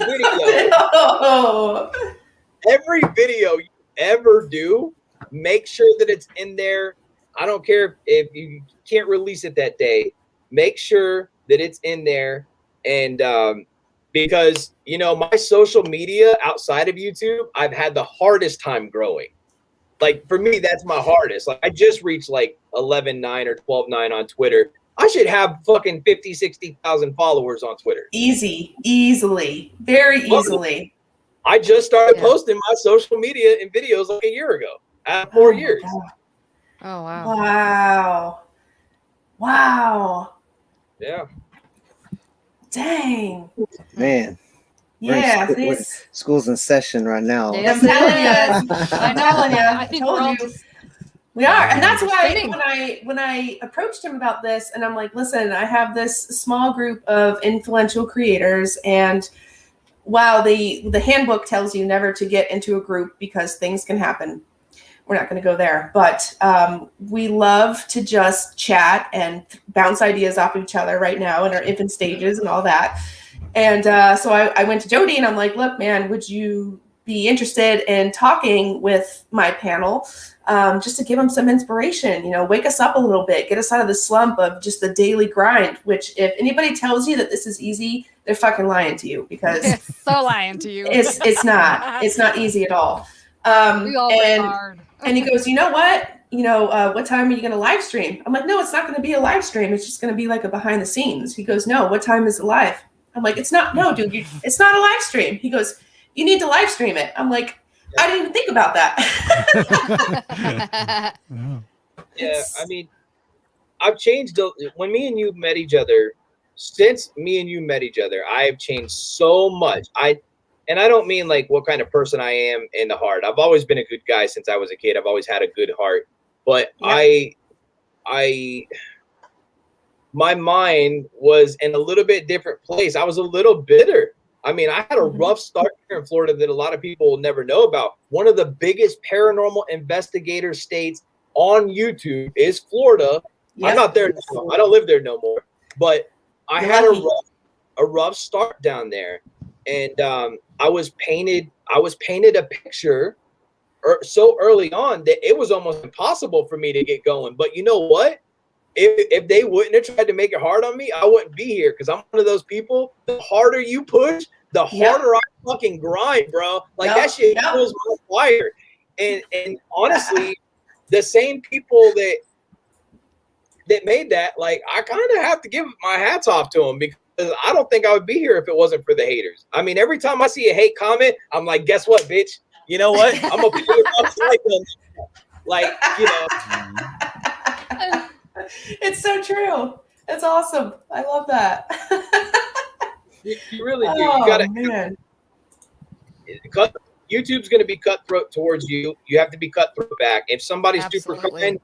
video you ever do, make sure that it's in there. I don't care if you can't release it that day. Make sure that it's in there. And because, my social media outside of YouTube, I've had the hardest time growing. Like, for me, that's my hardest. Like, I just reached like 11.9 or 12.9 on Twitter. I should have fucking 50, 60,000 followers on Twitter. Easily. Very easily. I just started posting my social media and videos like a year ago. I have 4 years. Oh, wow. Wow. Yeah. Dang. Man. Yeah. School's in session right now. Yes, I'm telling you. I told you. We are. And that's why when I approached him about this, and I'm like, listen, I have this small group of influential creators, and while the handbook tells you never to get into a group because things can happen, we're not going to go there. But we love to just chat and bounce ideas off of each other right now in our infant stages and all that. And so I went to Jody and I'm like, look, man, would you be interested in talking with my panel just to give them some inspiration, wake us up a little bit, get us out of the slump of just the daily grind, which if anybody tells you that this is easy, they're fucking lying to you, because so lying to you. It's not easy at all. We all work hard. And he goes, you know what? What time are you going to live stream? I'm like, no, it's not going to be a live stream. It's just going to be like a behind the scenes. He goes, no, what time is it live? I'm like, it's not, no, dude, it's not a live stream. He goes, you need to live stream it. I'm like, I didn't even think about that. Yeah, I mean, I've changed. When me and you met each other, since me and you met each other, I have changed so much. And I don't mean like what kind of person I am in the heart. I've always been a good guy since I was a kid. I've always had a good heart. But my mind was in a little bit different place. I was a little bitter. I mean, I had a rough start here in Florida that a lot of people will never know about. One of the biggest paranormal investigator states on YouTube is Florida. Yep. I'm not there now. I don't live there no more. But I had a rough start down there. And I was painted a picture so early on that it was almost impossible for me to get going. But you know what? If they wouldn't have tried to make it hard on me, I wouldn't be here, because I'm one of those people. The harder you push, the harder I fucking grind, bro. Like that shit fuels my fire. And honestly, the same people that made that, like, I kind of have to give my hats off to them, because I don't think I would be here if it wasn't for the haters. I mean, every time I see a hate comment, I'm like, guess what, bitch? You know what? I'm gonna put it up like, It's so true. It's awesome. I love that. You really do. You gotta, man. YouTube's going to be cutthroat towards you. You have to be cutthroat back. If somebody's super kind,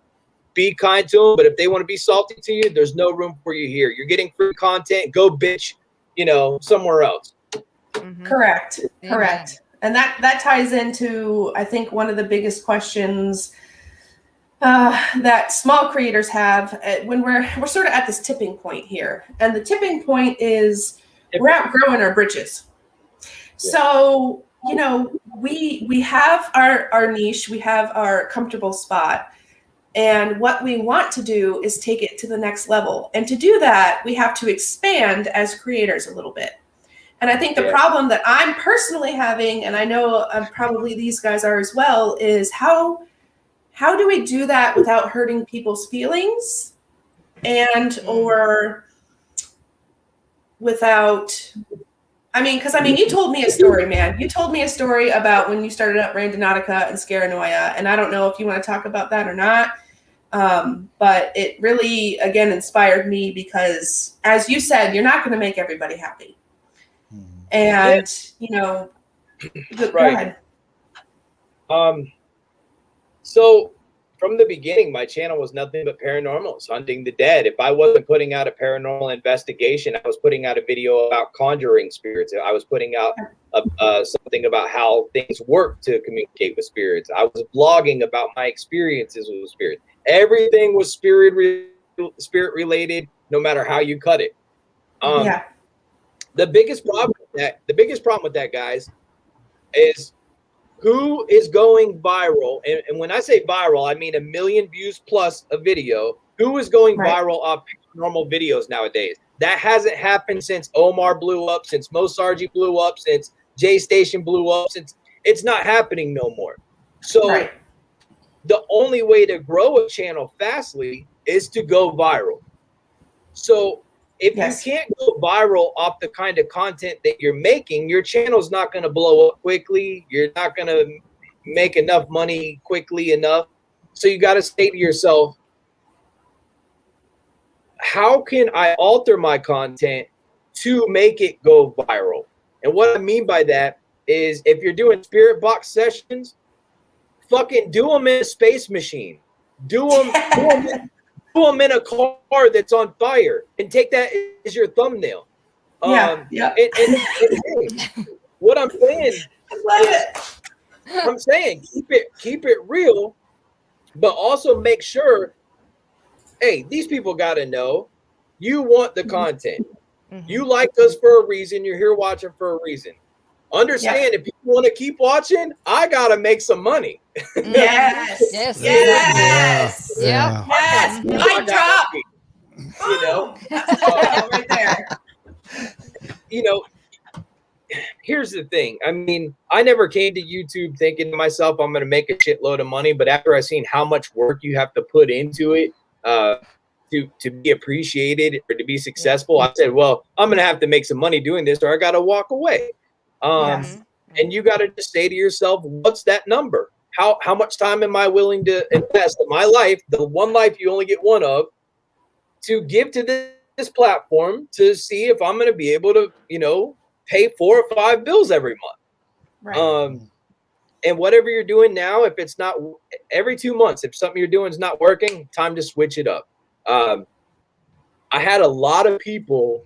be kind to them. But if they want to be salty to you, there's no room for you here. You're getting free content. Go bitch, somewhere else. Mm-hmm. Correct. And that ties into, I think, one of the biggest questions that small creators have when we're sort of at this tipping point here. And the tipping point is we're outgrowing our britches. So, you know, we have our niche, we have our comfortable spot. And what we want to do is take it to the next level. And to do that, we have to expand as creators a little bit. And I think the problem that I'm personally having, and I know probably these guys are as well, is how do we do that without hurting people's feelings and or without, because you told me a story, man. You told me a story about when you started up Randonautica and Scareanoia, and I don't know if you want to talk about that or not. But it really, again, inspired me because, as you said, you're not going to make everybody happy. And, go ahead. So from the beginning, my channel was nothing but paranormals, hunting the dead. If I wasn't putting out a paranormal investigation, I was putting out a video about conjuring spirits. I was putting out something about how things work to communicate with spirits. I was blogging about my experiences with spirits. Everything was spirit related, no matter how you cut it. The biggest problem with that, guys, is who is going viral. And when I say viral, I mean 1 million views plus a video. Who is going viral off paranormal videos nowadays? That hasn't happened since Omar blew up, since Mosarji blew up, since J Station blew up. Since it's not happening no more. So the only way to grow a channel fastly is to go viral. So if you can't go viral off the kind of content that you're making, your channel's not going to blow up quickly. You're not going to make enough money quickly enough. So you got to say to yourself, how can I alter my content to make it go viral? And what I mean by that is, if you're doing spirit box sessions, fucking do them in a space machine. Do them in a car that's on fire, and take that as your thumbnail. And what I'm saying, keep it real, but also make sure, hey, these people got to know you want the content. You like us for a reason. You're here watching for a reason. Understand, if people want to keep watching, I gotta make some money. Yes. Mic drop. You know, right there. You know, here's the thing. I mean, I never came to YouTube thinking to myself, I'm gonna make a shitload of money. But after I seen how much work you have to put into it, to be appreciated or to be successful, I said, well, I'm gonna have to make some money doing this, or I gotta walk away. And you got to just say to yourself, what's that number? How much time am I willing to invest in my life, the one life you only get one of, to give to this platform to see if I'm going to be able to, pay 4 or 5 bills every month. And whatever you're doing now, if it's not every 2 months, if something you're doing is not working, time to switch it up. I had a lot of people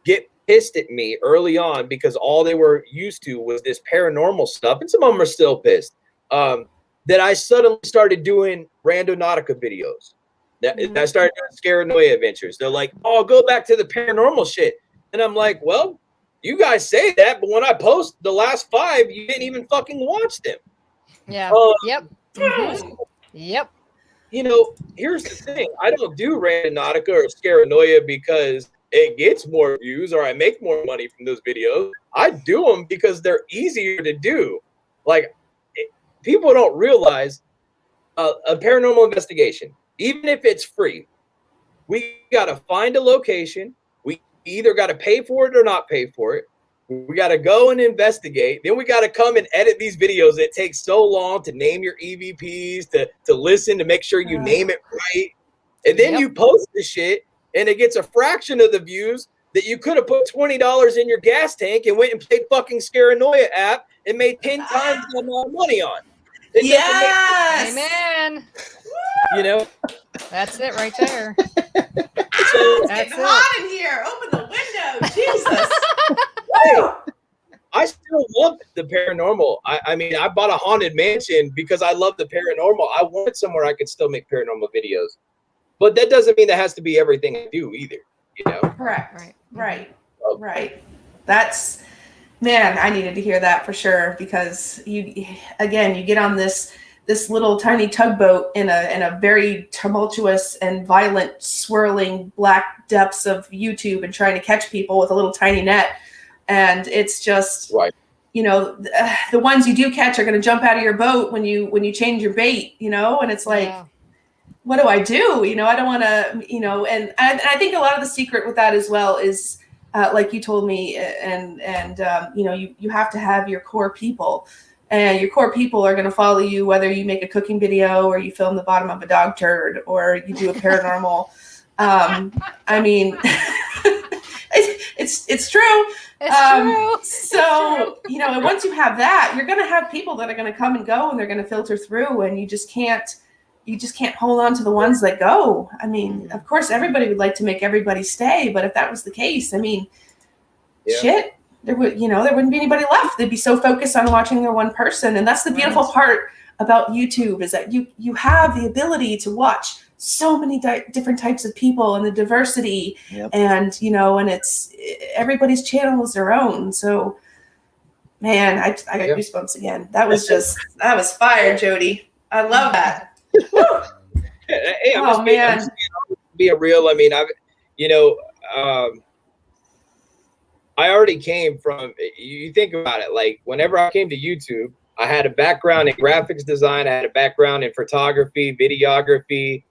get pissed at me early on because all they were used to was this paranormal stuff, and some of them are still pissed that I suddenly started doing randonautica videos. That I started doing scareanoia adventures. They're like, "Oh, go back to the paranormal shit," and I'm like, "Well, you guys say that, but when I post the last 5, you didn't even fucking watch them." Yeah. Yep. Here's the thing: I don't do randonautica or scareanoia because it gets more views or I make more money from those videos. I do them because they're easier to do. People don't realize a paranormal investigation, even if it's free, we got to find a location. We either got to pay for it or not pay for it. We got to go and investigate. Then we got to come and edit these videos. It takes so long to name your EVPs, to listen, to make sure you name it right. And then you post the shit, and it gets a fraction of the views that you could have put $20 in your gas tank and went and played fucking Scareanoia app and made 10 times the amount of money on. Amen. That's it right there. It's getting hot in here. Open the window. Jesus. I still love the paranormal. I mean, I bought a haunted mansion because I love the paranormal. I wanted somewhere I could still make paranormal videos, but that doesn't mean that has to be everything I do either. You know? Correct. Right. That's, man, I needed to hear that for sure, because you get on this little tiny tugboat in a very tumultuous and violent, swirling black depths of YouTube and trying to catch people with a little tiny net. And it's just, right. You know, the ones you do catch are going to jump out of your boat when you change your bait, you know, and it's like, what do I do? You know, I don't want to, you know, and I think a lot of the secret with that as well is, like you told me, and you know, you have to have your core people, and your core people are going to follow you whether you make a cooking video or you film the bottom of a dog turd or you do a paranormal. I mean, it's true. It's true. So, you know, and once you have that, you're going to have people that are going to come and go, and they're going to filter through, and you just can't hold on to the ones that go. I mean, of course, everybody would like to make everybody stay, but if that was the case, I mean, shit, there wouldn't be anybody left. They'd be so focused on watching their one person. And that's the beautiful part about YouTube, is that you have the ability to watch so many different types of people and the diversity, and, you know, and it's everybody's channel is their own. So, man, I got goosebumps again. That was fire, Jody. I love that. Hey, I'm just being real. I mean, I already came from, you think about it, like whenever I came to YouTube, I had a background in graphics design. I had a background in photography, videography,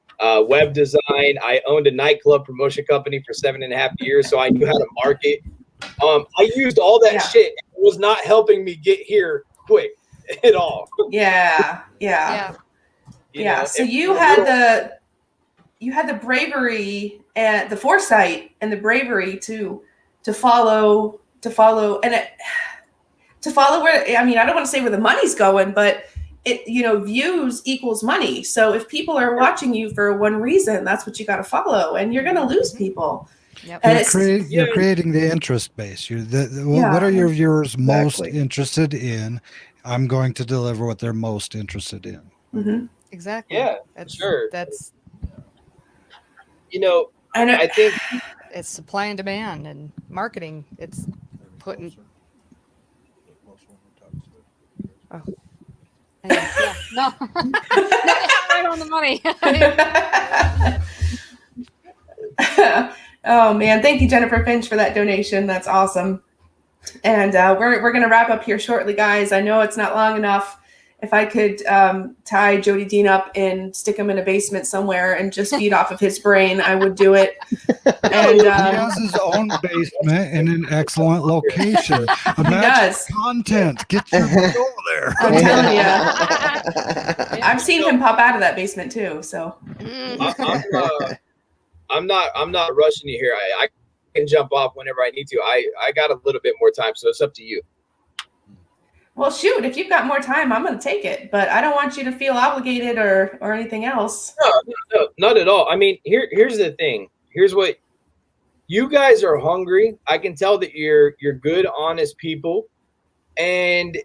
web design. I owned a nightclub promotion company for 7.5 years, so I knew how to market. I used all that shit. It was not helping me get here quick at all. Yeah. So you had the bravery and the foresight and the bravery to follow where, I mean, I don't want to say where the money's going, but it, you know, views equals money. So if people are watching you for one reason, that's what you got to follow, and you're going to lose people. Yep. And you're creating the interest base. What are your viewers most interested in? I'm going to deliver what they're most interested in. Mm-hmm. Exactly. Yeah, sure. That's, you know, I think it's supply and demand and marketing. It's putting. Oh. Yeah. No. Right on the money. Oh man, thank you, Jennifer Finch, for that donation. That's awesome. And we're gonna wrap up here shortly, guys. I know it's not long enough. If I could tie Jody Dean up and stick him in a basement somewhere and just feed off of his brain, I would do it. And he has his own basement in an excellent location. Imagine content. Get your butt over there. I'm telling you, I've seen him pop out of that basement too. So I'm not rushing you here. I can jump off whenever I need to. I got a little bit more time, so it's up to you. Well, shoot, if you've got more time, I'm going to take it, but I don't want you to feel obligated or anything else. No, not at all. I mean, here's the thing. Here's what you guys are hungry. I can tell that you're good, honest people, and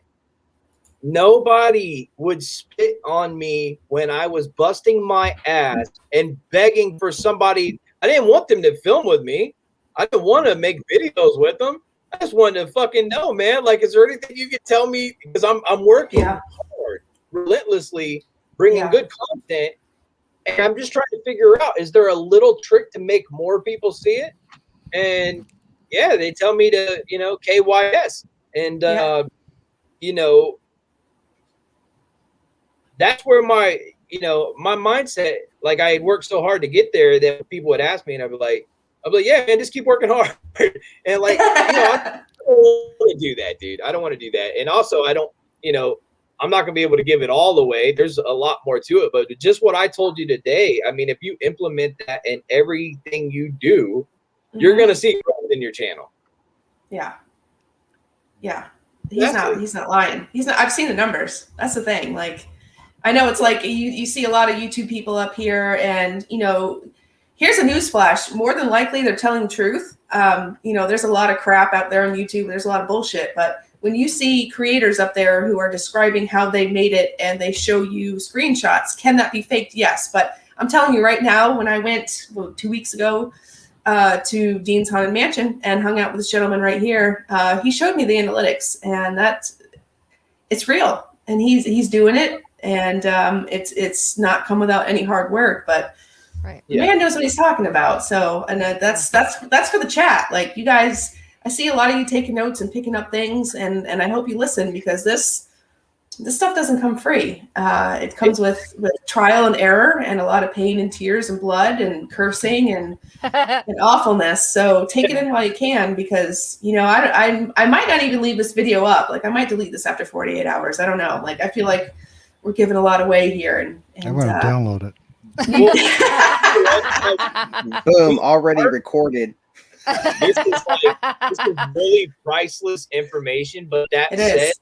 nobody would spit on me when I was busting my ass and begging for somebody. I didn't want them to film with me. I didn't want to make videos with them. I just wanted to fucking know, man. Like, is there anything you could tell me? Because I'm working hard, relentlessly, bringing good content, and I'm just trying to figure out, is there a little trick to make more people see it? And yeah, they tell me to, you know, KYS, and you know, that's where my mindset. Like, I had worked so hard to get there that people would ask me, and I'd be like, yeah, man, just keep working hard. And like, you know, I don't want to do that, dude. I don't want to do that. And also, I don't, you know, I'm not going to be able to give it all away. There's a lot more to it. But just what I told you today, I mean, if you implement that in everything you do, you're going to see growth in your channel. Yeah. Yeah. He's not lying. I've seen the numbers. That's the thing. Like, I know it's like you see a lot of YouTube people up here, and, you know, here's a newsflash. More than likely, they're telling the truth. You know, there's a lot of crap out there on YouTube. There's a lot of bullshit, but when you see creators up there who are describing how they made it and they show you screenshots, can that be faked? Yes. But I'm telling you right now, when I went 2 weeks ago to Dean's Haunted Mansion and hung out with this gentleman right here, he showed me the analytics, and it's real, and he's doing it, and it's not come without any hard work, but Right. the man knows what he's talking about. So, and that's for the chat. Like, you guys, I see a lot of you taking notes and picking up things, and I hope you listen, because this stuff doesn't come free. It comes with trial and error, and a lot of pain and tears and blood and cursing and awfulness. So take it in while you can, because, you know, I might not even leave this video up. Like, I might delete this after 48 hours. I don't know. Like, I feel like we're giving a lot away here. And I'm going to download it. Boom, already recorded. This is really priceless information. But that said,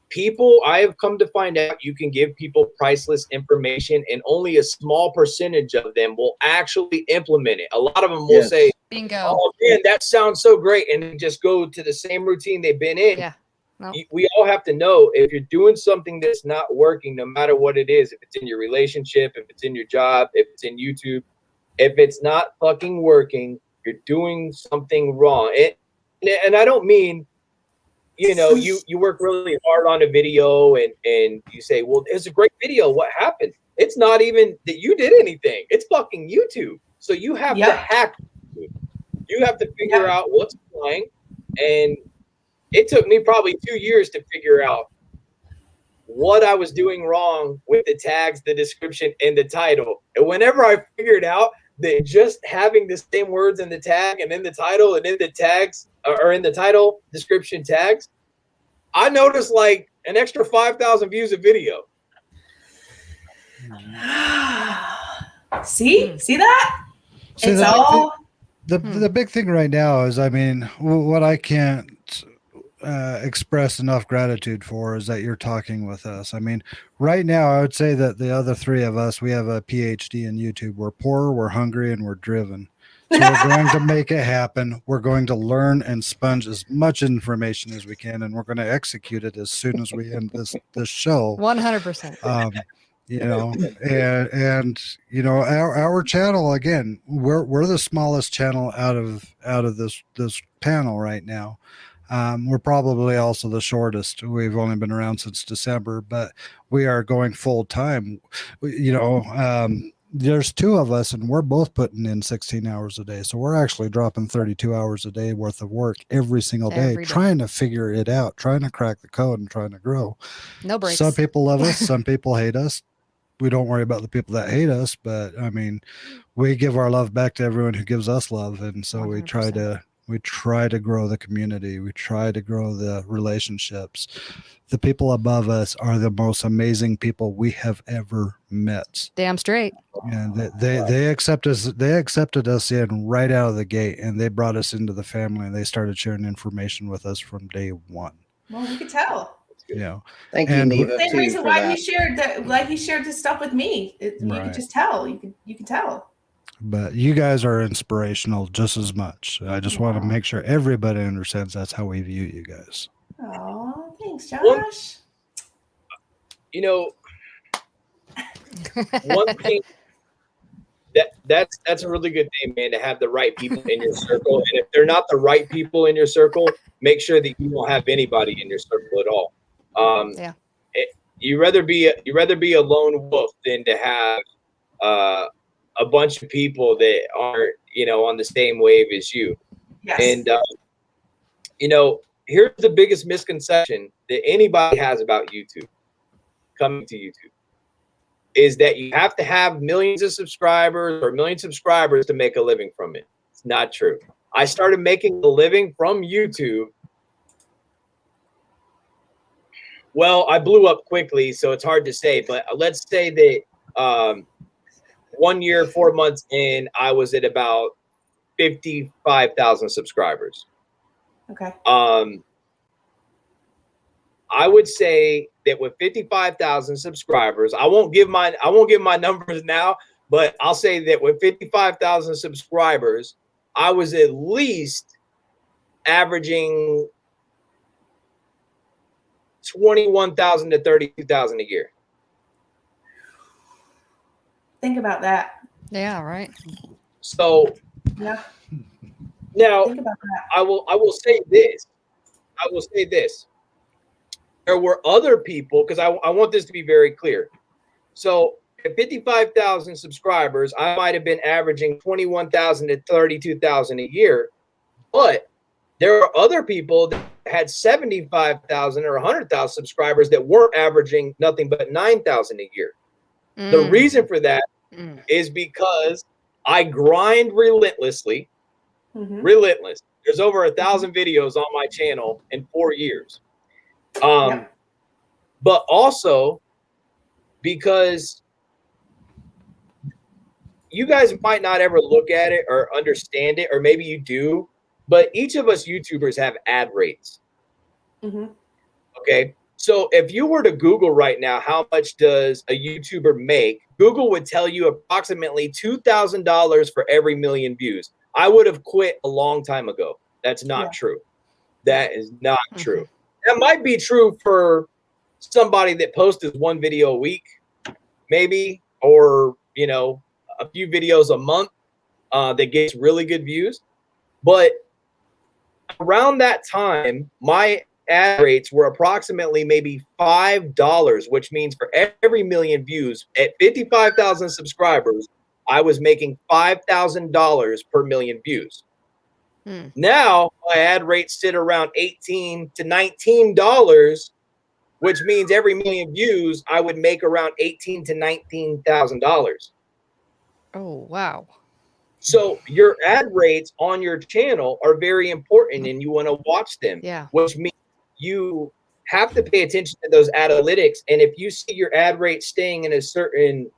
people, I have come to find out you can give people priceless information, and only a small percentage of them will actually implement it. A lot of them will say, bingo, oh man, that sounds so great, and then just go to the same routine they've been in. Yeah. No. We all have to know, if you're doing something that's not working, no matter what it is, if it's in your relationship, if it's in your job, if it's in YouTube, if it's not fucking working, you're doing something wrong. And I don't mean, you know, you work really hard on a video and you say, well, it's a great video. What happened? It's not even that you did anything. It's fucking YouTube. So you have to hack YouTube. You have to figure out what's flying. And it took me probably 2 years to figure out what I was doing wrong with the tags, the description, and the title. And whenever I figured out that just having the same words in the tag and in the title and in the tags, or in the title, description, tags, I noticed like an extra 5,000 views of video. See that? See, it's all the big thing right now is, I mean, what I can't express enough gratitude for is that you're talking with us. I mean, right now, I would say that the other three of us, we have a PhD in YouTube. We're poor, we're hungry, and we're driven. So we're going to make it happen. We're going to learn and sponge as much information as we can, and we're going to execute it as soon as we end this show. 100%. You know, and you know, our channel, again, we're the smallest channel out of this panel right now. We're probably also the shortest. We've only been around since December, but we are going full time. You know, there's two of us, and we're both putting in 16 hours a day. So we're actually dropping 32 hours a day worth of work every single day, trying to figure it out, trying to crack the code and trying to grow. No breaks. Some people love us. Some people hate us. We don't worry about the people that hate us, but I mean, we give our love back to everyone who gives us love. And so 100%. we try to grow the community. We try to grow the relationships. The people above us are the most amazing people we have ever met. Damn straight. And they accepted us in right out of the gate, and they brought us into the family, and they started sharing information with us from day one. Well, you could tell. You know, Thank you, Neva. Same reason why he shared that, like he shared this stuff with me. You could just tell. You could tell. But you guys are inspirational just as much. I just want to make sure everybody understands that's how we view you guys. Oh, thanks, Josh. Well, you know, one thing that's a really good thing, man, to have the right people in your circle. And if they're not the right people in your circle, make sure that you don't have anybody in your circle at all. You rather be a lone wolf than to have a bunch of people that aren't, you know, on the same wave as you. Yes. And you know, here's the biggest misconception that anybody has about YouTube, coming to YouTube, is that you have to have millions of subscribers or million subscribers to make a living from it. It's not true. I started making a living from YouTube. Well, I blew up quickly, so it's hard to say, but let's say that 1 year, 4 months in, I was at about 55,000 subscribers. Okay. I would say that with 55,000 subscribers, I won't give my numbers now, but I'll say that with 55,000 subscribers, I was at least averaging 21,000 to 32,000 a year. Think about that. Yeah, right. So Yeah. now Think about that. I will say this. I will say this. There were other people, because I want this to be very clear. So at 55,000 subscribers, I might have been averaging 21,000 to 32,000 a year, but there are other people that had 75,000 or 100,000 subscribers that weren't averaging nothing but 9,000 a year. The reason for that is because I grind relentlessly. Relentless. There's over 1,000 videos on my channel in 4 years. But also because you guys might not ever look at it or understand it, or maybe you do, but each of us YouTubers have ad rates. Okay. So if you were to Google right now, how much does a YouTuber make? Google would tell you approximately $2,000 for every million views. I would have quit a long time ago. That's not true. That is not true. That might be true for somebody that posts one video a week, maybe, or, you know, a few videos a month that gets really good views. But around that time, my ad rates were approximately maybe $5, which means for every million views at 55,000 subscribers, I was making $5,000 per million views. Now my ad rates sit around $18 to $19, which means every million views I would make around $18,000 to $19,000. Oh, wow. So your ad rates on your channel are very important, and you want to watch them. Which means you have to pay attention to those analytics. And if you see your ad rate staying in a certain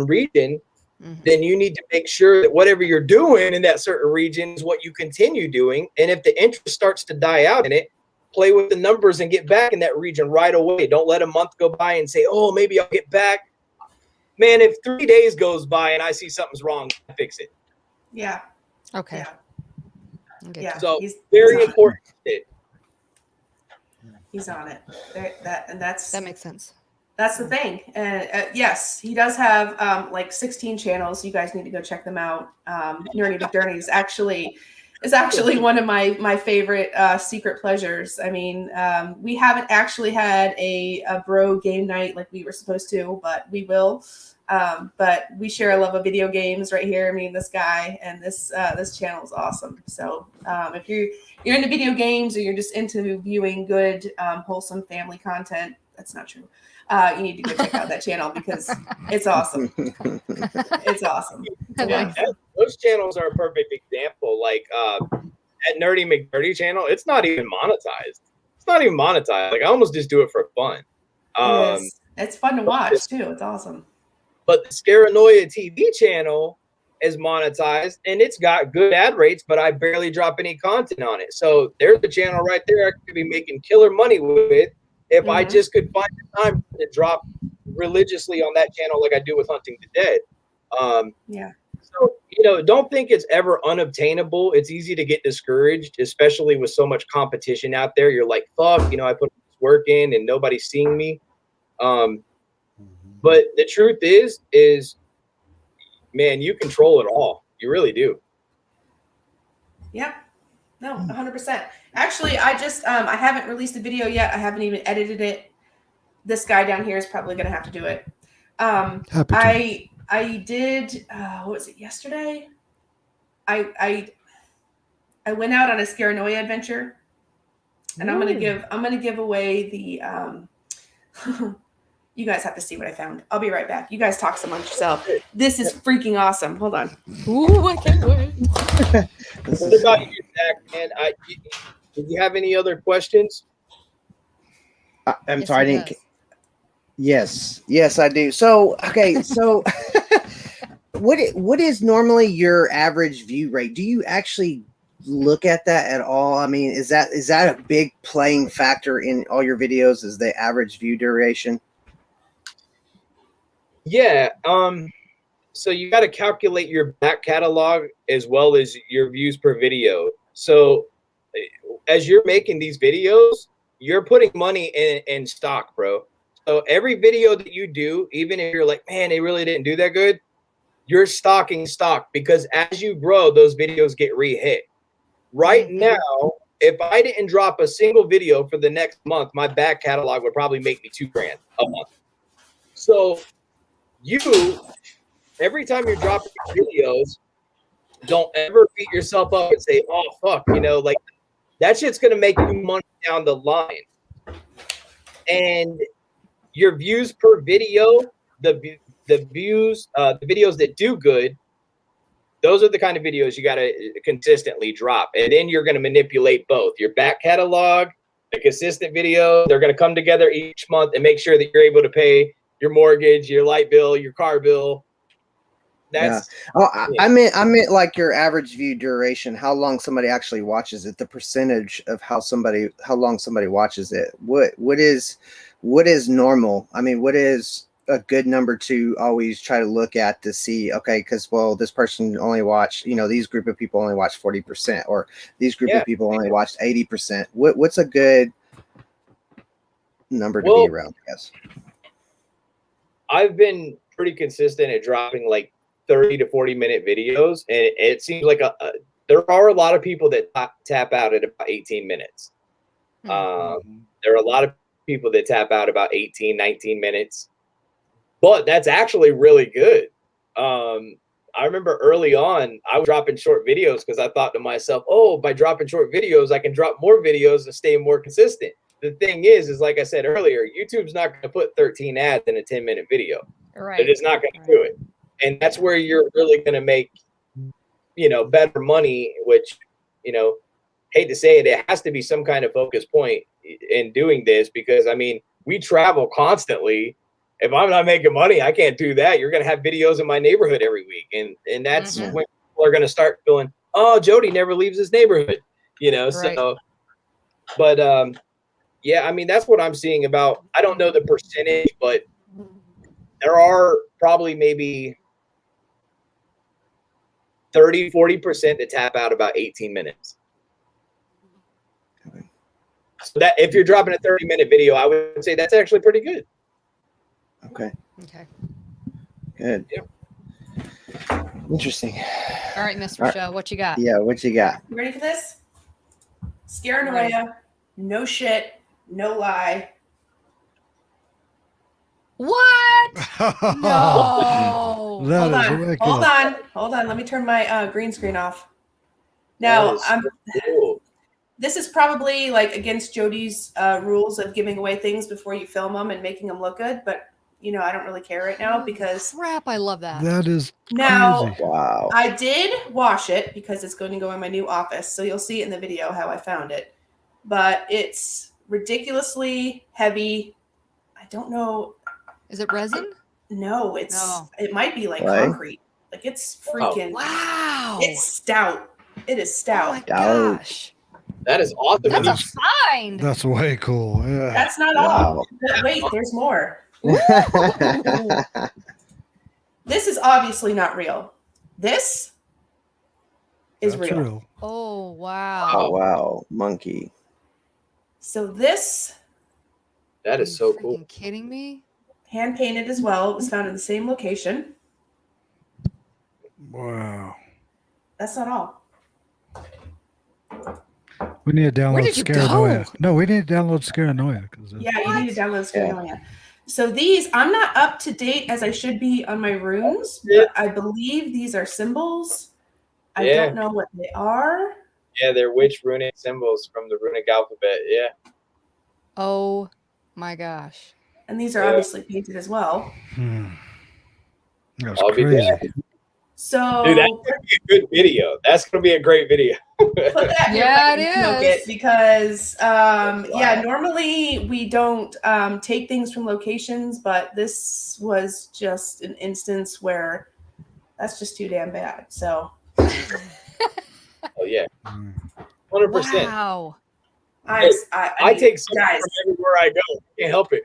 region, then you need to make sure that whatever you're doing in that certain region is what you continue doing. And if the interest starts to die out in it, play with the numbers and get back in that region right away. Don't let a month go by and say, oh, maybe I'll get back. Man, if 3 days goes by and I see something's wrong, I fix it. Yeah. Okay. Yeah. So very important. He's on it. That makes sense. That's the thing. And yes, he does have like 16 channels. You guys need to go check them out. Nerdy McDurney is actually one of my favorite secret pleasures. I mean, we haven't actually had a bro game night like we were supposed to, but we will. But we share a love of video games right here. Me and this guy, and this channel is awesome. So if you're into video games, or you're just into viewing good, wholesome family content, that's not true. You need to go check out that channel because it's awesome. It's awesome. Yeah, those channels are a perfect example. Like at Nerdy McNerdy channel, it's not even monetized. Like I almost just do it for fun. It's fun to watch too. It's awesome. But the Scareanoia TV channel is monetized and it's got good ad rates, but I barely drop any content on it. So there's the channel right there I could be making killer money with if I just could find the time to drop religiously on that channel like I do with Hunting the Dead. So, you know, don't think it's ever unobtainable. It's easy to get discouraged, especially with so much competition out there. You're like, fuck, you know, I put this work in and nobody's seeing me. But the truth is, man, you control it all. You really do. Yeah. No, 100%. Actually, I just, I haven't released a video yet. I haven't even edited it. This guy down here is probably going to have to do it. I did, what was it, yesterday? I went out on a scareanoia adventure, and I'm going to give away the, you guys have to see what I found. I'll be right back. You guys talk amongst yourself. This is freaking awesome. Hold on. Ooh, I can't wait. What about you, Zach, man? Do you have any other questions? I'm sorry, I didn't. Yes, I do. So, okay, so what is normally your average view rate? Do you actually look at that at all? I mean, is that a big playing factor in all your videos? Is the average view duration? Yeah. So you got to calculate your back catalog as well as your views per video. So as you're making these videos, you're putting money in stock, bro. So every video that you do, even if you're like, man, they really didn't do that good, you're stocking stock, because as you grow, those videos get re-hit. Right now, if I didn't drop a single video for the next month, my back catalog would probably make me $2,000 a month. So every time you're dropping videos, don't ever beat yourself up and say, oh, fuck, like that shit's going to make you money down the line. And your views per video, the videos that do good, those are the kind of videos you got to consistently drop. And then you're going to manipulate both your back catalog, the consistent video. They're going to come together each month and make sure that you're able to pay your mortgage, your light bill, your car bill. That's I meant like your average view duration, how long somebody actually watches it, the percentage of how long somebody watches it. What is normal? I mean, what is a good number to always try to look at to see, okay, because this person only watched, these group of people only watched 40%, or these group of people only watched 80%. What's a good number to be around, I guess? I've been pretty consistent at dropping like 30 to 40-minute videos, and it seems like there are a lot of people that tap out at about 18 minutes. There are a lot of people that tap out about 18, 19 minutes. But that's actually really good. I remember early on, I was dropping short videos because I thought to myself, oh, by dropping short videos, I can drop more videos and stay more consistent. The thing is like I said earlier, YouTube's not going to put 13 ads in a 10-minute video. Right. It is not going to do it. And that's where you're really going to make, better money, which, hate to say it, it has to be some kind of focus point in doing this, because, I mean, we travel constantly. If I'm not making money, I can't do that. You're going to have videos in my neighborhood every week. And that's when people are going to start feeling, oh, Jody never leaves his neighborhood, Right. So, but, yeah, I mean, that's what I'm seeing about, I don't know the percentage, but there are probably maybe 30, 40% that tap out about 18 minutes. So that if you're dropping a 30-minute video, I would say that's actually pretty good. Okay. Good. Yeah. Interesting. All right, Miss Richelle, what you got? Yeah, what you got? You ready for this? Scareanoia, no shit, no lie. What? No. Hold on. Let me turn my green screen off. Now, Cool. This is probably like against Jody's rules of giving away things before you film them and making them look good, but I don't really care right now because crap, I love that. That is now crazy. Wow. I did wash it because it's going to go in my new office, so you'll see it in the video how I found it. But it's ridiculously heavy. I don't know. Is it resin? No, it might be like Right. concrete. Like it's freaking Wow. It's stout. It is stout. Oh my gosh. That is awesome. That's a find. That's way cool. Yeah. That's not all. But wait, there's more. This is obviously not real. This is That's real. Oh wow. Oh wow, monkey. So this That is so cool. Are you kidding me? hand painted as well. It was found in the same location. Wow. That's not all. We need to download Where did you Scareanoia. go? No, we need to download Scareanoia. Yeah, you need to download Scareanoia. So these, I'm not up to date as I should be on my runes, but I believe these are symbols. I don't know what they are. Yeah, they're witch runic symbols from the runic alphabet. Yeah. Oh my gosh. And these are obviously painted as well. That was I'll be crazy. there. So Dude, that's gonna be a good video. That's gonna be a great video. put that in your Yeah, fucking it nugget is. because normally we don't take things from locations, but this was just an instance where that's just too damn bad. So Oh yeah, 100%. Wow. I mean, take something guys. from everywhere I go. Can't help it.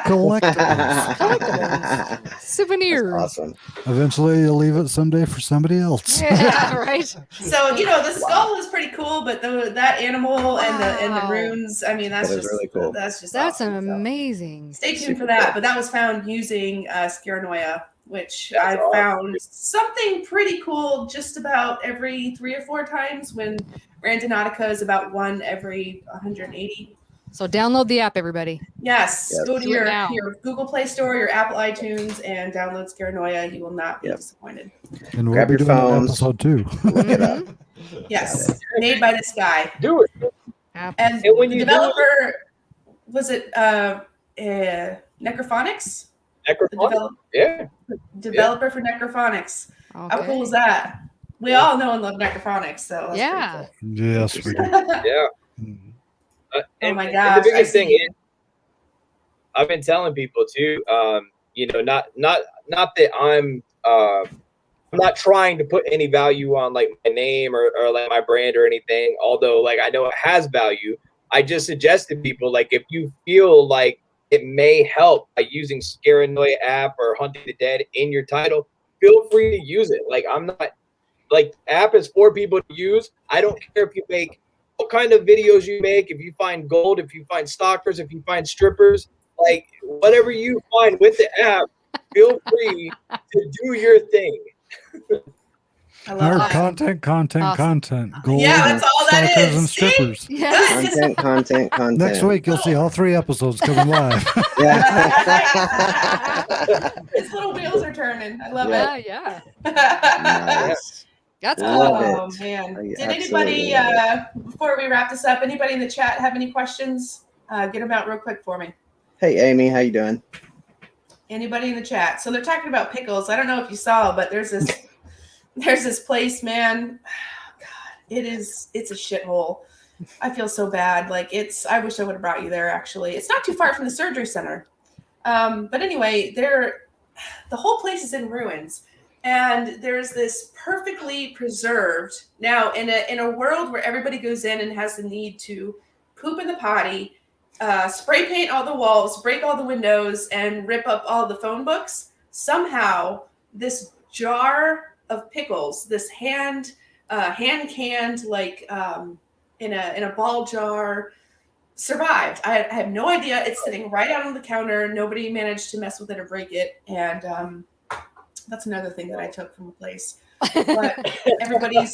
Collectibles. Souvenirs. That's awesome. Eventually, you'll leave it someday for somebody else. Yeah, right. So the skull is pretty cool, but that animal and the Wow. runes. I mean, that's That is just really cool. That's just That's awesome. So amazing. stay tuned Super for that. cool. But that was found using scareanoia, which That's I awesome. found something pretty cool just about every 3 or 4 times. When randonautica is about 1 every 180. So download the app, everybody. Yes, Yes. go to Do it now. your Google Play Store, your Apple iTunes, and download Scareanoia. You will not be Yep. disappointed. And we'll Grab be your doing an phones. episode 2. Look it up. Yes, made by this guy. Do it. App. And And when the you developer, was it Necrophonics? The Necrophonic? Yeah. developer for Necrophonics. How Okay. cool is that? We all know and love Necrophonics, so that's Yeah. Yes, we do. pretty cool. Yeah. Mhm. Oh my And gosh, the biggest I thing see. is, I've been telling people too. Not that I'm not trying to put any value on like my name or like my brand or anything. Although like I know it has value. I just suggest to people like if you feel like it may help by using Scareanoia app or Hunting the Dead in your title, feel free to use it. Like I'm not like the app is for people to use. I don't care if you make what kind of videos you make, if you find gold, if you find stalkers, if you find strippers, like whatever you find with the app, feel free to do your thing. I love Our that. content. Awesome. Gold, Yeah, that's all that stalkers, is. and See? strippers. Yeah. Content. Next week, you'll see all 3 episodes coming live. Yeah. His little wheels are turning. I love Yeah, yeah. it. Nice. That's Love cool. Oh it. man! I Did absolutely anybody love before we wrap this up? Anybody in the chat have any questions? Get them out real quick for me. Hey, Amy, how you doing? Anybody in the chat? So they're talking about pickles. I don't know if you saw, but there's this place, man. God, it's a shithole. I feel so bad. Like I wish I would have brought you there. Actually, it's not too far from the surgery center. But anyway, the whole place is in ruins. And there's this perfectly preserved, now in a world where everybody goes in and has the need to poop in the potty, spray paint all the walls, break all the windows, and rip up all the phone books. Somehow, this jar of pickles, this hand canned, like in a ball jar, survived. I have no idea. It's sitting right out on the counter. Nobody managed to mess with it or break it, and that's another thing that I took from the place. But everybody's,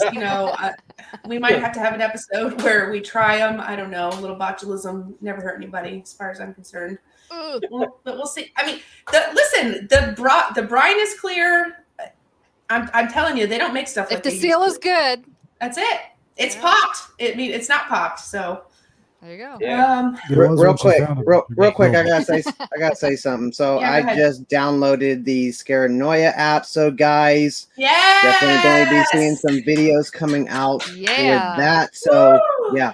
we might have to have an episode where we try them. I don't know. A little botulism never hurt anybody, as far as I'm concerned. But we'll see. I mean, the brine is clear. I'm telling you, they don't make stuff like If the they seal used is to. good, That's it. It's Yeah. popped. It's not popped. So there you go. Yeah. It was Real when she quick, found it. real quick, I gotta say something. So Yeah, go I ahead. just downloaded the Scareanoia app. So guys, yeah, definitely going to be seeing some videos coming out Yeah. with that. So Woo! yeah,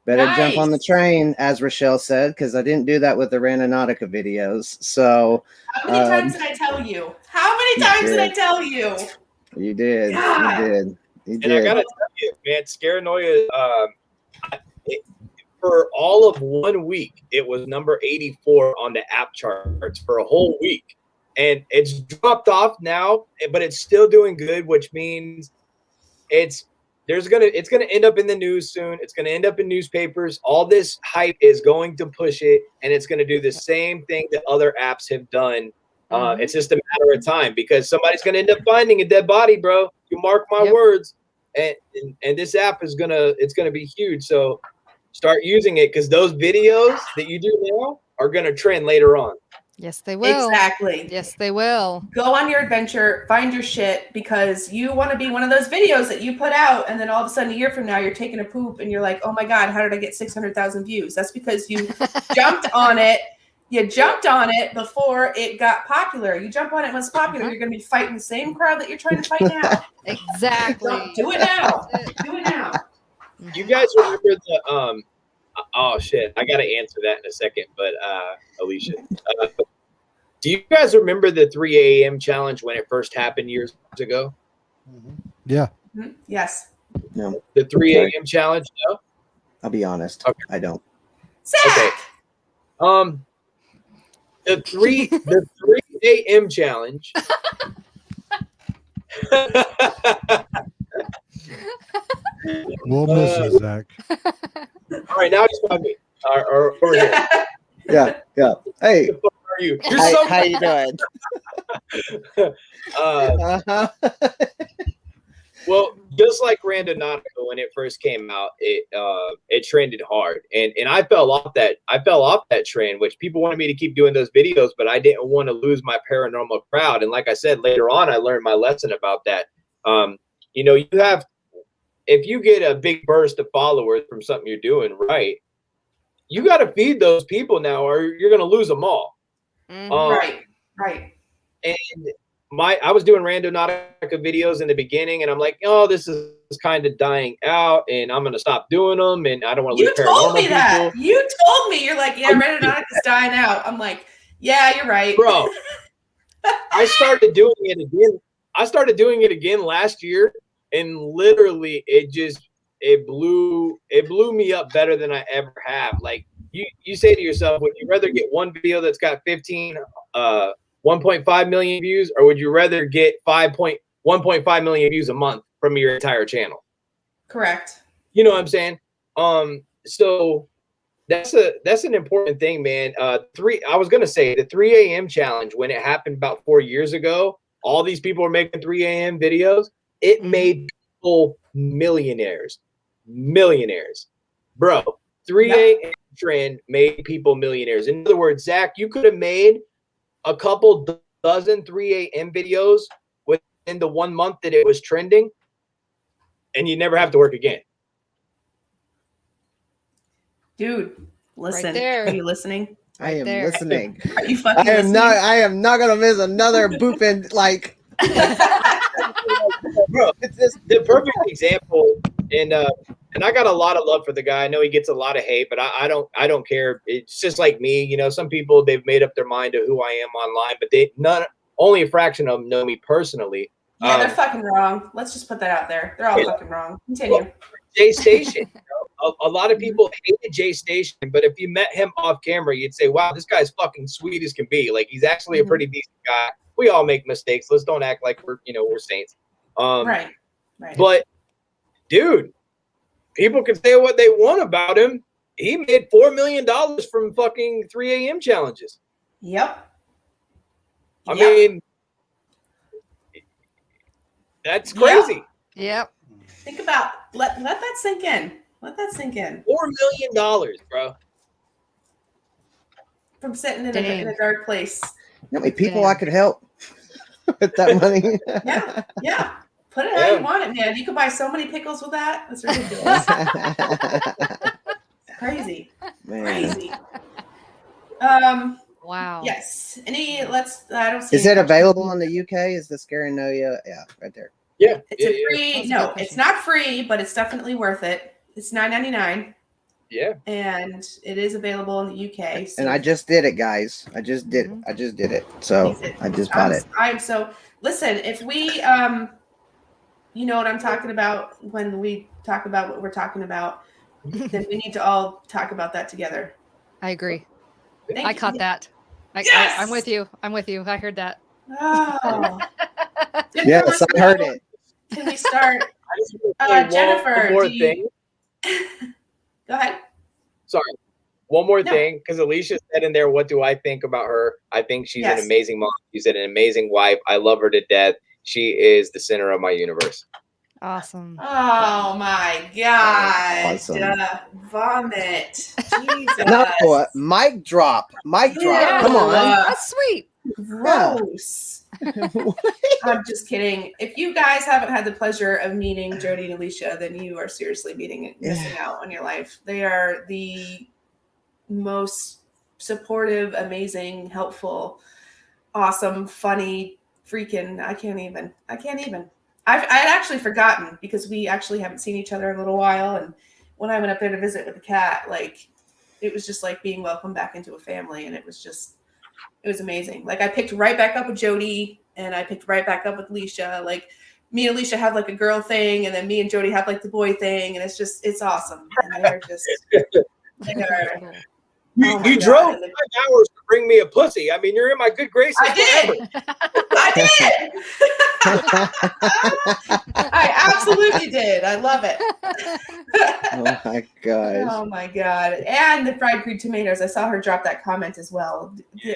better jump on the Nice. train, as Richelle said, because I didn't do that with the Randonautica videos. So How many times did I tell you? How many You times did I did. tell you? you did, God. you And I did. gotta tell you, man, Scareanoia, for all of 1 week, it was number 84 on the app charts for a whole week. And it's dropped off now, but it's still doing good, which means it's gonna end up in the news soon. It's gonna end up in newspapers. All this hype is going to push it, and it's gonna do the same thing that other apps have done. Mhm. It's just a matter of time because somebody's gonna end up finding a dead body, bro. You mark my Yep. words. And this app is gonna be huge. So start using it because those videos that you do now are gonna trend later on. Yes, they will. Exactly. Yes, they will. Go on your adventure, find your shit, because you want to be one of those videos that you put out, and then all of a sudden a year from now you're taking a poop and you're like, oh my God, how did I get 600,000 views? That's because you jumped on it. You jumped on it before it got popular. You jump on it when it's popular, you're going to be fighting the same crowd that you're trying to fight now. Exactly. Don't do it now. Do it now. You guys remember the oh shit, I gotta answer that in a second, but Alicia, do you guys remember the 3 a.m. challenge when it first happened years ago? Yeah. Yes. No. The 3 Sorry. a.m. challenge? No? I'll be honest. Okay. I don't. Zach! Okay. The 3 a.m. challenge. We'll miss you, Zach. All right, now he's talking. Or here. Yeah. Hey, Who the fuck are you? You're how, so how you doing? uh, well, just like Randonautica when it first came out, it trended hard, and I fell off that trend. Which people wanted me to keep doing those videos, but I didn't want to lose my paranormal crowd. And like I said, later on, I learned my lesson about that. You know, if you get a big burst of followers from something you're doing right, you got to feed those people now, or you're going to lose them all. Right. And I was doing Randonautica videos in the beginning, and I'm like, oh, this is kind of dying out, and I'm going to stop doing them, and I don't want to lose paranormal people. You told me that. You told me. You're like, yeah, Randonautica's dying out. I'm like, yeah, you're right. Bro, I started doing it again. I started doing it again last year, and literally it blew me up better than I ever have. Like you say to yourself, would you rather get one video that's got 1.5 million views, or would you rather get 1.5 million views a month from your entire channel? Correct. You know what I'm saying? So that's an important thing, man. I was gonna say the 3 a.m. challenge, when it happened about 4 years ago, all these people were making 3 a.m. videos. It made people millionaires. Bro, 3 a.m. trend made people millionaires. In other words, Zach, you could have made a couple dozen 3 a.m. videos within the 1 month that it was trending, and you never have to work again. Dude, listen. Right there. Are you listening? I am listening. Are you fucking listening? I am not gonna miss another booping like. Bro, it's just the perfect example, and I got a lot of love for the guy. I know he gets a lot of hate, but I don't care. It's just like me, you know. Some people, they've made up their mind of who I am online, but only a fraction of them know me personally. Yeah, they're fucking wrong. Let's just put that out there. They're all fucking wrong. Continue. Well, Jay Station. A lot of people hated Jay Station, but if you met him off camera, you'd say, wow, this guy's fucking sweet as can be. Like, he's actually a pretty decent guy. We all make mistakes. Let's don't act like we're saints. Right. But, dude, people can say what they want about him. He made $4 million from fucking 3 a.m. challenges. Yep. I mean, that's crazy. Yep. Think about let that sink in. Let that sink in. $4 million, bro. From sitting in a dark place. How many people I could help with that money? Yeah. Put it how you want it, man. You could buy so many pickles with that. That's ridiculous. Crazy. Man. Crazy. Wow. Yes. I don't see. Is it available in the UK? Is the scareanoia? Yeah, right there. Yeah. It's a free. No, it's not free, but it's definitely worth it. It's $9.99. Yeah. And it is available in the UK. So and I just did it, guys. I just did it. So I just bought it. I'm so listen, if we you know what I'm talking about when we talk about what we're talking about, then we need to all talk about that together. I agree. I caught that. Yes! I'm with you. I heard that. Oh. Yes, I heard it. Can we start? Jennifer, one more thing. Go ahead. Sorry. One more thing, because Alicia said in there, what do I think about her? I think she's an amazing mom. She's an amazing wife. I love her to death. She is the center of my universe. Awesome. Oh my God. Awesome. Vomit. Jesus. Not what? Mic drop. Mic drop. Yeah. Come on. That's sweet. Gross. I'm just kidding. If you guys haven't had the pleasure of meeting Jody and Alicia, then you are seriously missing out on your life. They are the most supportive, amazing, helpful, awesome, funny, freaking. I can't even. I had actually forgotten because we actually haven't seen each other in a little while. And when I went up there to visit with the cat, like it was just like being welcomed back into a family. And it was amazing. Like I picked right back up with Jody and I picked right back up with Alicia. Like me and Alicia have like a girl thing, and then me and Jody have like the boy thing, and it's awesome. And they're just they are. You, Oh my you God. drove 5 hours to bring me a pussy. I mean, you're in my good graces. I did. forever. I did. I absolutely did. I love it. Oh my gosh. Oh my God. And the fried green tomatoes. I saw her drop that comment as well.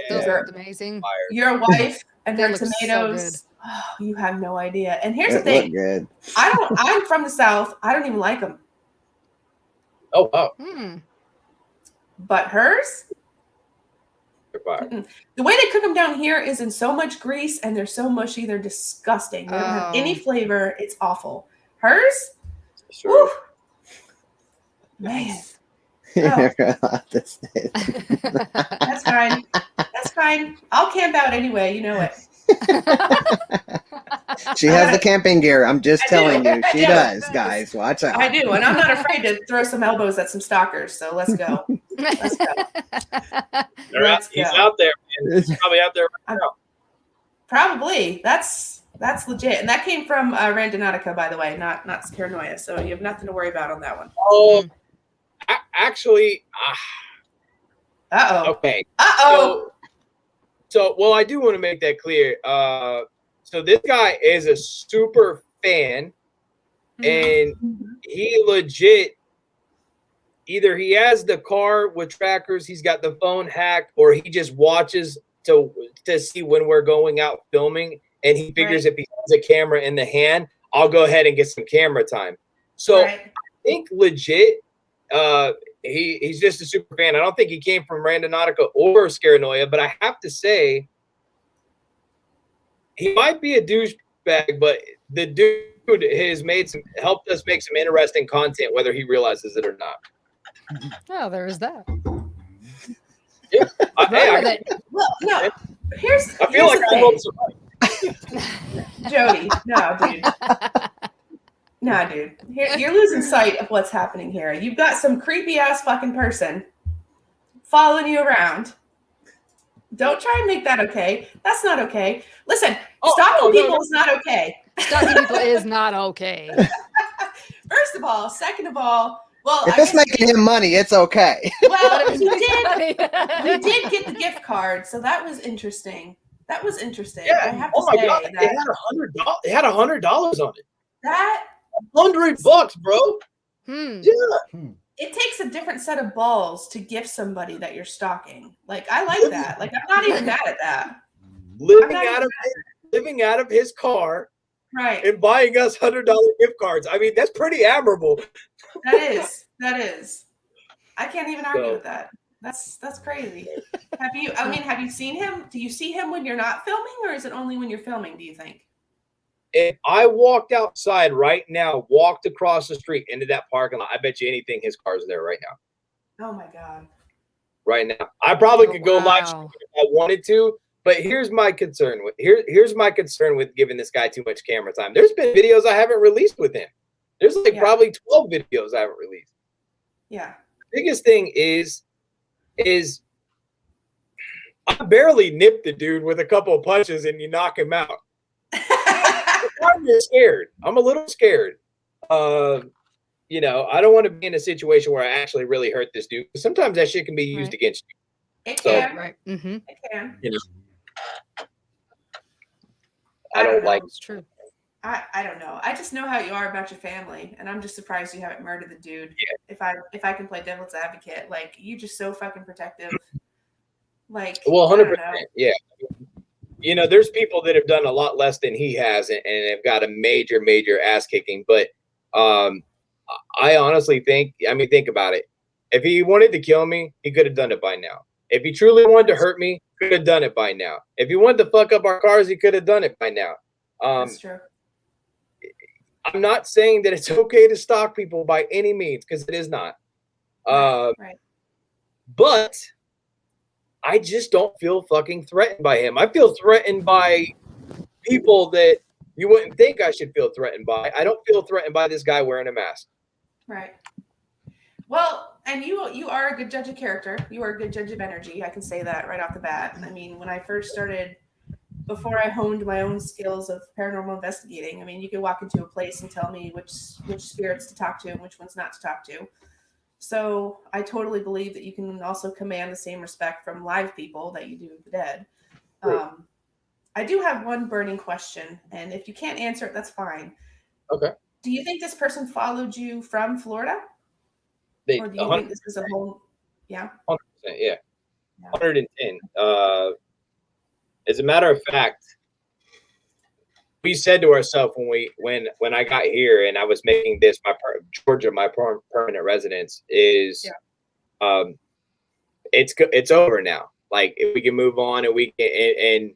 Those looked amazing. Your wife and They her look so tomatoes. Oh, you have no idea. And here's the It thing. looked good. I'm from the South. I don't even like them. Oh, wow. But hers, Goodbye. the way they cook them down here is in so much grease, and they're so mushy. They're disgusting. They don't have any flavor. It's awful. Hers, whew, man. Oh. That's fine. That's fine. I'll camp out anyway. You know it. She has the camping gear. I'm just telling you. She does, I do. guys. Watch out. I do, and I'm not afraid to throw some elbows at some stalkers. So let's go. Let's go. He's out there, man. He's probably out there right now. Probably. That's legit, and that came from Randonautica, by the way, not Scareanoia. So you have nothing to worry about on that one. Oh, actually, okay. So, well, I do want to make that clear. So this guy is a super fan, and he legit, either he has the car with trackers, he's got the phone hacked, or he just watches to see when we're going out filming, and he figures if he has a camera in the hand, I'll go ahead and get some camera time. So I think legit, he's just a super fan. I don't think he came from Randonautica or Scareanoia, but I have to say, he might be a douchebag, but the dude has helped us make some interesting content, whether he realizes it or not. Oh, there is that. Yeah. Well, no. I feel like I wrote some. Jody, no, dude. No, dude. You're losing sight of what's happening here. You've got some creepy ass fucking person following you around. Don't try and make that okay. That's not okay. Listen, stalking people is not okay. Stalking people is not okay. First of all. Second of all, well, if it's making him money, it's okay. Well, we did get the gift card, so that was interesting. That was interesting. Yeah. I have to my say God. that It had $100 on it. That $100, bro. Yeah. It takes a different set of balls to gift somebody that you're stalking. Like, I like that. Like, I'm not even mad at that. Living out of his car, right, and buying us $100 gift cards. I mean, that's pretty admirable. That is. I can't even argue with that. That's crazy. Have you seen him? Do you see him when you're not filming, or is it only when you're filming, do you think? If I walked outside right now, walked across the street into that parking lot, I bet you anything his car's there right now. Oh my God. Right now. I probably could go live stream if I wanted to, but here's my concern here's my concern with giving this guy too much camera time. There's been videos I haven't released with him. There's probably 12 videos I haven't released. Yeah. The biggest thing is I barely nipped the dude with a couple of punches and you knock him out. I'm scared. I'm a little scared. I don't want to be in a situation where I actually really hurt this dude. Sometimes that shit can be used against you. It can. Right. Mm-hmm. It can. I don't like it's true. I don't know. I just know how you are about your family, and I'm just surprised you haven't murdered the dude. Yeah. If I can play devil's advocate, like, you just so fucking protective. Like, well, 100%. Yeah. There's people that have done a lot less than he has and have got a major, major ass kicking. But I honestly think about it. If he wanted to kill me, he could have done it by now. If he truly wanted to hurt me, could have done it by now. If he wanted to fuck up our cars, he could have done it by now. That's true. I'm not saying that it's okay to stalk people by any means, because it is not. Right. But I just don't feel fucking threatened by him. I feel threatened by people that you wouldn't think I should feel threatened by. I don't feel threatened by this guy wearing a mask. Right. Well, and you are a good judge of character. You are a good judge of energy. I can say that right off the bat. I mean, when I first started before I honed my own skills of paranormal investigating. I mean, you could walk into a place and tell me which spirits to talk to and which ones not to talk to. So I totally believe that you can also command the same respect from live people that you do the dead. I do have one burning question, and if you can't answer it, that's fine. Okay. Do you think this person followed you from Florida? Or do you think this is a whole, yeah? 100%, yeah. 110. As a matter of fact, we said to ourselves when I got here and I was making this Georgia my permanent residence is, it's over now. Like, if we can move on and we can and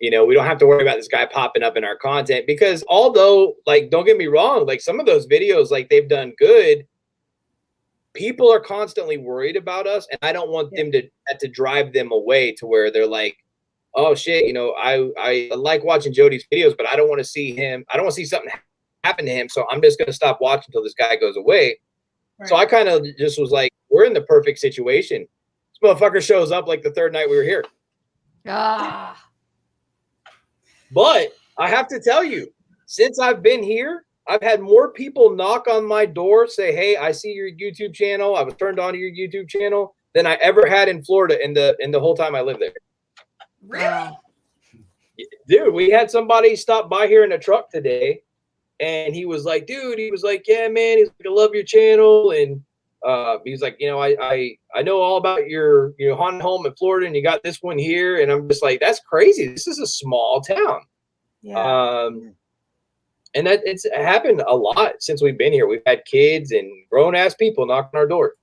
you know, we don't have to worry about this guy popping up in our content, because although, like, don't get me wrong, like some of those videos, like, they've done good, people are constantly worried about us, and I don't want them to drive them away to where they're like, oh shit, you know, I like watching Jody's videos, but I don't want to see him. I don't want to see something happen to him. So I'm just going to stop watching until this guy goes away. Right. So I kind of just was like, we're in the perfect situation. This motherfucker shows up like the third night we were here. But I have to tell you, since I've been here, I've had more people knock on my door, say, hey, I see your YouTube channel. I was turned on to your YouTube channel than I ever had in Florida in the whole time I lived there. Really? Dude, we had somebody stop by here in a truck today, and he was like, dude, he was like, yeah, man, he's like, I love your channel. And he's like, you know, I know all about your haunted home in Florida, and you got this one here. And I'm just like, that's crazy. This is a small town. Yeah. And that it's happened a lot since we've been here. We've had kids and grown-ass people knocking on our door.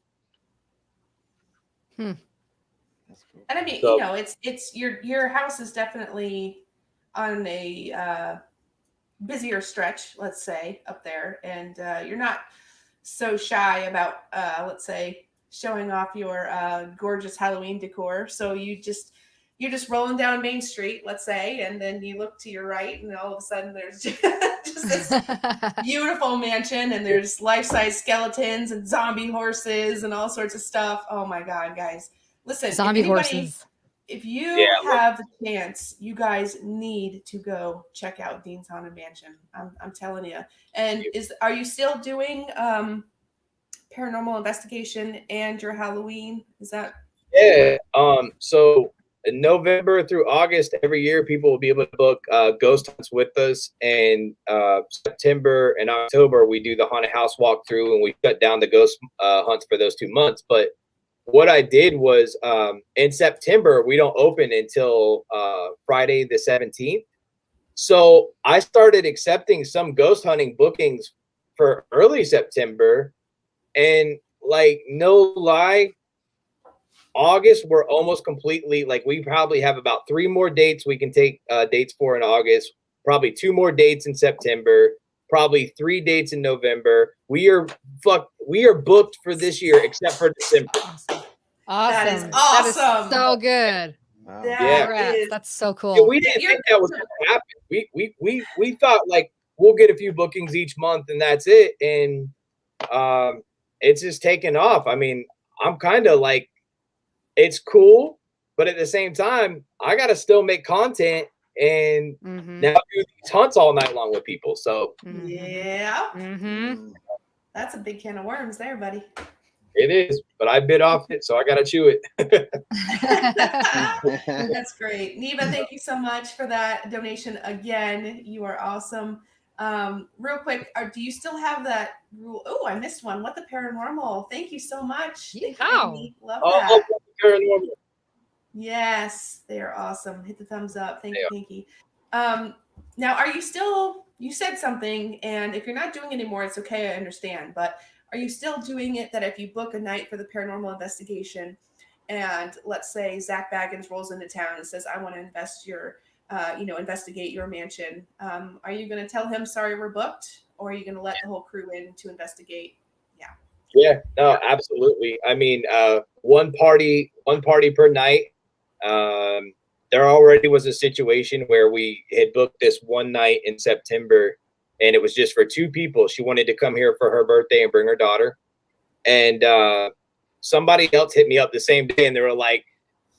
And I mean, so, you know, it's your house is definitely on a busier stretch, let's say, up there, and you're not so shy about, let's say, showing off your gorgeous Halloween decor. So you're just rolling down Main Street, let's say, and then you look to your right, and all of a sudden there's just this beautiful mansion, and there's life-size skeletons and zombie horses and all sorts of stuff. Oh my God, guys. Listen, zombie horses. If you have the chance, you guys need to go check out Dean's Haunted Mansion. I'm telling you. And are you still doing paranormal investigation and your Halloween? Is that? Yeah. So in November through August every year, people will be able to book ghost hunts with us. And September and October, we do the haunted house walkthrough, and we cut down the ghost hunts for those 2 months. But what I did was in September, we don't open until Friday the 17th. So I started accepting some ghost hunting bookings for early September. And like, no lie, August, we're almost completely, like, we probably have about 3 more dates we can take dates for in August, probably 2 more dates in September, probably 3 dates in November. We are booked for this year except for December. Awesome. That is awesome. That is so good. Wow. That's so cool. Yeah, we didn't think that was going to happen. We thought, like, we'll get a few bookings each month and that's it. And it's just taken off. I mean, I'm kind of like, it's cool, but at the same time, I got to still make content and now do these hunts all night long with people. So yeah, that's a big can of worms there, buddy. It is, but I bit off it, so I got to chew it. That's great. Neva, thank you so much for that donation again. You are awesome. Real quick, do you still have that rule? Oh, I missed one. What the Paranormal? Thank you so much. Thank you, love that. Paranormal. Yes, they are awesome. Hit the thumbs up. Thank you, Pinky. Now, are you still, you said something, and if you're not doing it anymore, it's okay, I understand, but are you still doing it that if you book a night for the paranormal investigation and let's say Zach Baggins rolls into town and says, I want to investigate your mansion. Are you going to tell him, sorry, we're booked? Or are you going to let the whole crew in to investigate? Yeah, no, absolutely. I mean, one party per night. There already was a situation where we had booked this one night in September, and it was just for 2 people. She wanted to come here for her birthday and bring her daughter. And somebody else hit me up the same day, and they were like,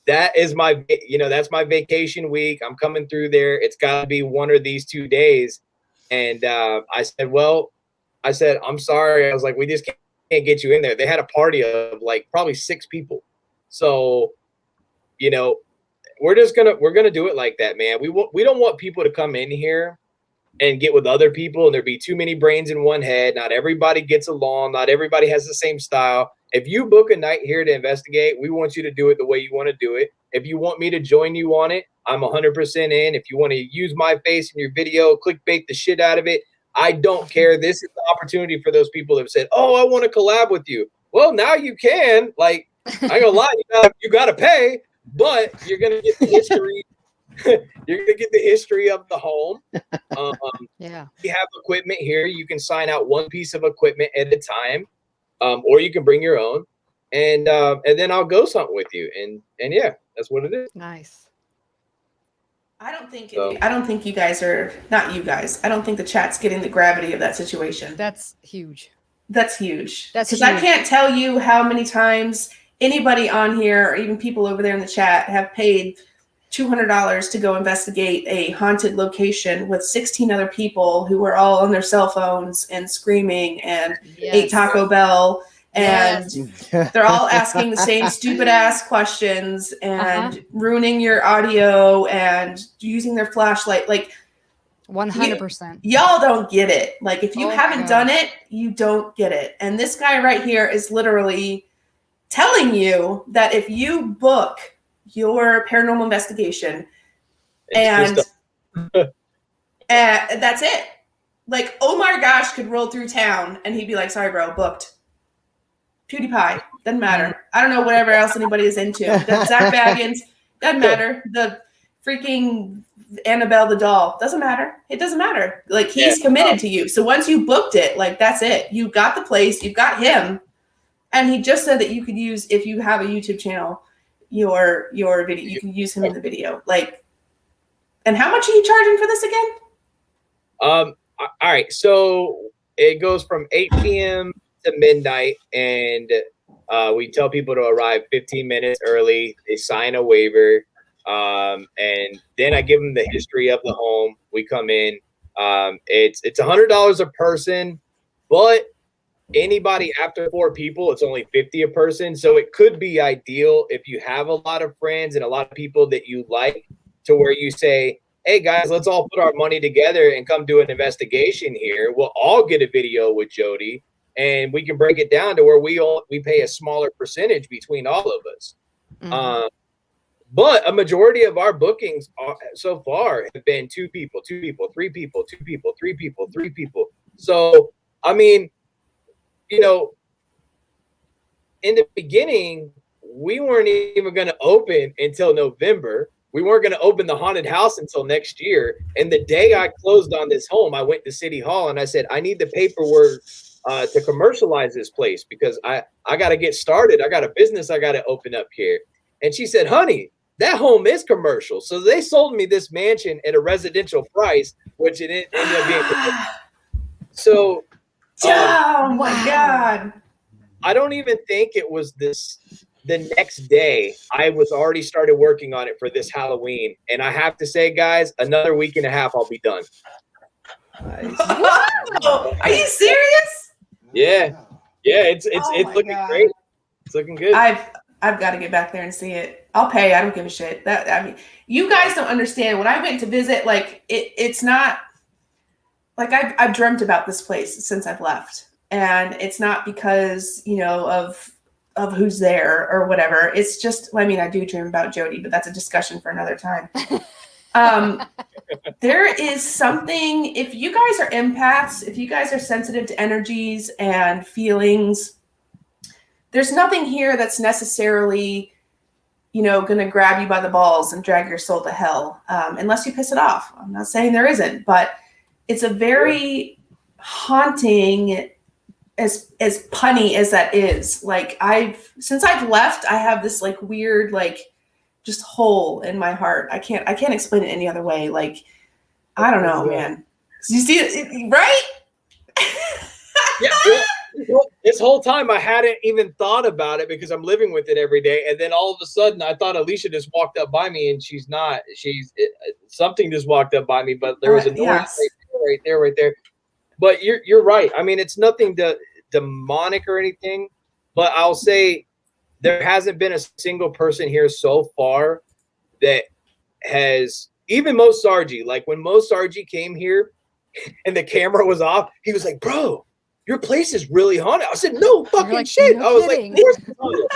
that is my, that's my vacation week. I'm coming through there. It's got to be one of these 2 days. And I said, I'm sorry. I was like, we just can't get you in there. They had a party of like probably 6 people. So, we're going to do it like that, man. We don't want people to come in here and get with other people and there be too many brains in one head. Not everybody gets along. Not everybody has the same style. If you book a night here to investigate, we want you to do it the way you want to do it. If you want me to join you on it, I'm 100% in. If you want to use my face in your video, clickbait the shit out of it, I don't care. This is the opportunity for those people that have said, oh, I want to collab with you. Well, now you can. Like, I ain't gonna lie, you got to pay, but you're going to get the history. You're going to get the history of the home. Yeah. We have equipment here. You can sign out one piece of equipment at a time, or you can bring your own, and then I'll go something with you. And yeah, that's what it is. Nice. I don't think you guys are, not you guys. I don't think the chat's getting the gravity of that situation. That's huge. That's huge. That's because huge. I can't tell you how many times anybody on here or even people over there in the chat have paid $200 to go investigate a haunted location with 16 other people who were all on their cell phones and screaming and ate Taco Bell. And they're all asking the same stupid ass questions and ruining your audio and using their flashlight. Like 100%. Y'all don't get it. Like if you haven't done it, you don't get it. And this guy right here is literally telling you that if you book your paranormal investigation and that's it. Like Omargoshtv could roll through town and he'd be like, sorry, bro, booked. PewDiePie, doesn't matter. I don't know whatever else anybody is into. Zach Baggins, doesn't matter. The freaking Annabelle the doll, doesn't matter. It doesn't matter. Like he's committed to you. So once you booked it, like that's it. You got the place, you've got him. And he just said that you could use, if you have a YouTube channel, your video, you can use him in the video. Like, and how much are you charging for this again? All right. So it goes from 8 p.m. to midnight, and we tell people to arrive 15 minutes early. They sign a waiver, and then I give them the history of the home. We come in. It's $100 a person, but anybody after 4 people, it's only $50 a person. So it could be ideal if you have a lot of friends and a lot of people that you like, to where you say, hey guys, let's all put our money together and come do an investigation here. We'll all get a video with Jody, and we can break it down to where we pay a smaller percentage between all of us. But a majority of our bookings so far have been 2 people, 2 people, 3 people, 2 people, 3 people, 3 people. So, I mean, in the beginning, we weren't even going to open until November. We weren't going to open the haunted house until next year. And the day I closed on this home, I went to City Hall and I said, I need the paperwork to commercialize this place, because I got to get started. I got a business I got to open up here. And she said, honey, that home is commercial. So they sold me this mansion at a residential price, which it ended up being commercial. So, oh my God. I don't even think it was the next day. I was already started working on it for this Halloween. And I have to say, guys, another week and a half, I'll be done. Whoa, are you serious? Yeah. Yeah, it's looking great. It's looking good. I've got to get back there and see it. I'll pay. I don't give a shit. I mean, you guys don't understand. When I went to visit, like it's not like I've dreamt about this place since I've left. And it's not because, of who's there or whatever. It's just, I mean, I do dream about Jody, but that's a discussion for another time. There is something, if you guys are empaths, if you guys are sensitive to energies and feelings, there's nothing here that's necessarily, going to grab you by the balls and drag your soul to hell, unless you piss it off. I'm not saying there isn't, but it's a very haunting, as punny as that is. Like since I've left, I have this like weird, like just hole in my heart. I can't explain it any other way. Like, I don't know, man. You see it, right? Yeah. Well, this whole time I hadn't even thought about it because I'm living with it every day. And then all of a sudden I thought Alicia just walked up by me, and she's not. Something just walked up by me, but there was a noise Yes. right there. But you're right. I mean, it's nothing demonic or anything, but I'll say there hasn't been a single person here so far that has, even Mo Sargi, like when Mo Sargi came here and the camera was off, he was like, bro, your place is really haunted. I said, no fucking like, shit. no I was kidding. like, of course it's haunted.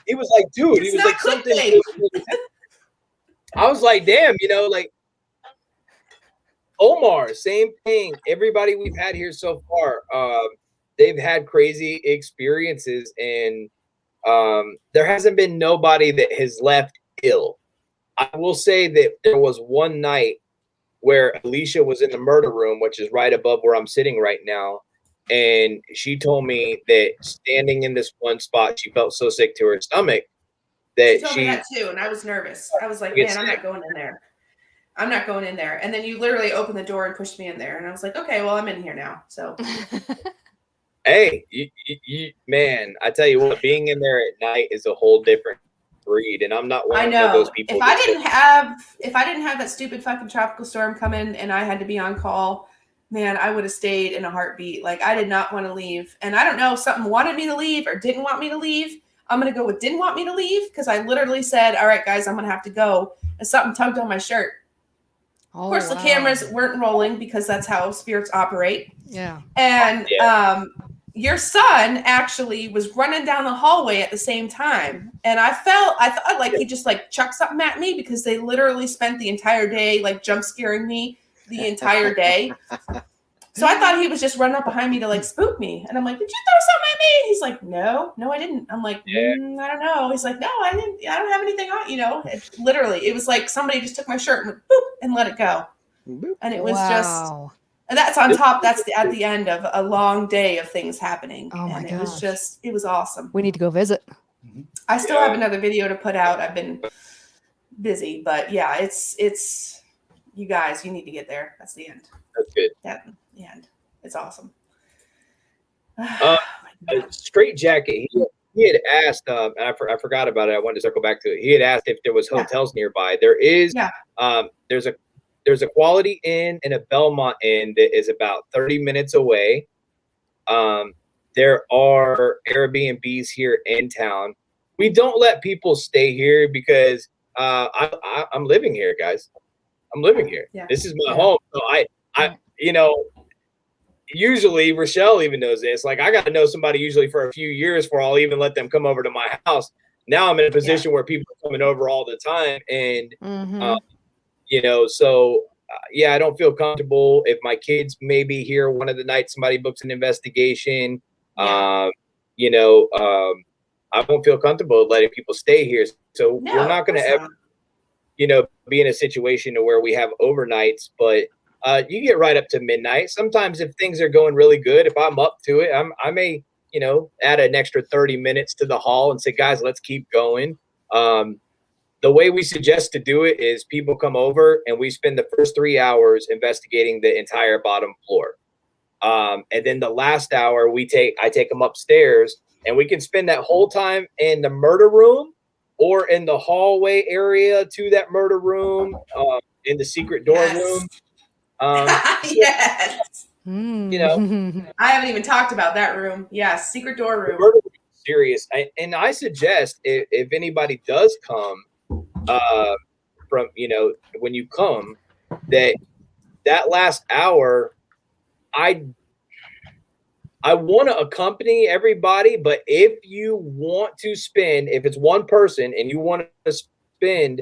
He was like, dude, It's he was not like something. clickbait. I was like, damn, like Omar, same thing. Everybody we've had here so far, they've had crazy experiences, and there hasn't been nobody that has left ill. I will say that there was one night where Alicia was in the murder room, which is right above where I'm sitting right now. And she told me that standing in this one spot, she felt so sick to her stomach that She told me that too, and I was nervous. I was like, man, I'm not going in there. I'm not going in there. And then you literally opened the door and pushed me in there. And I was like, okay, well, I'm in here now. So, hey, you, man, I tell you what, being in there at night is a whole different breed. And I'm not one of those people. If I didn't have that stupid fucking tropical storm coming and I had to be on call, man, I would have stayed in a heartbeat. Like, I did not want to leave. And I don't know if something wanted me to leave or didn't want me to leave. I'm going to go with didn't want me to leave, because I literally said, all right, guys, I'm going to have to go. And something tugged on my shirt. Oh, of course, the cameras weren't rolling because that's how spirits operate. Yeah. And your son actually was running down the hallway at the same time. And I thought like he just like chucked something at me, because they literally spent the entire day like jump scaring me the entire day. So I thought he was just running up behind me to like spook me. And I'm like, did you throw something at me? He's like, no, I didn't. I'm like, I don't know. He's like, no, I didn't. I don't have anything on, it was like somebody just took my shirt and went, boop, and let it go. And it was just, and that's on top. That's at the end of a long day of things happening. Oh my and gosh. it was awesome. We need to go visit. I still have another video to put out. I've been busy, but yeah, it's you guys, you need to get there. That's the end. That's good. That's the end. It's awesome. Straight Jacket, he had asked, and I forgot about it. I wanted to circle back to it. He had asked if there was hotels nearby. There is. There's a Quality Inn and a Belmont Inn that is about 30 minutes away. There are Airbnbs here in town. We don't let people stay here because I'm living here, guys. I'm living here. Yeah. This is my home. So I usually Richelle even knows this. Like, I got to know somebody usually for a few years before I'll even let them come over to my house. Now I'm in a position where people are coming over all the time, and I don't feel comfortable if my kids may be here one of the nights somebody books an investigation. I won't feel comfortable letting people stay here. So we're not going to ever, be in a situation to where we have overnights, but you get right up to midnight. Sometimes if things are going really good, if I'm up to it, I may, add an extra 30 minutes to the haul and say, guys, let's keep going. The way we suggest to do it is people come over and we spend the first 3 hours investigating the entire bottom floor. And then the last hour I take them upstairs, and we can spend that whole time in the murder room or in the hallway area to that murder room, in the secret door room. Yes. I haven't even talked about that room. Yes, secret door room. Murder room is serious. And I suggest if anybody does come, from when you come, that last hour, I want to accompany everybody, but if you want to spend, if it's one person and you want to spend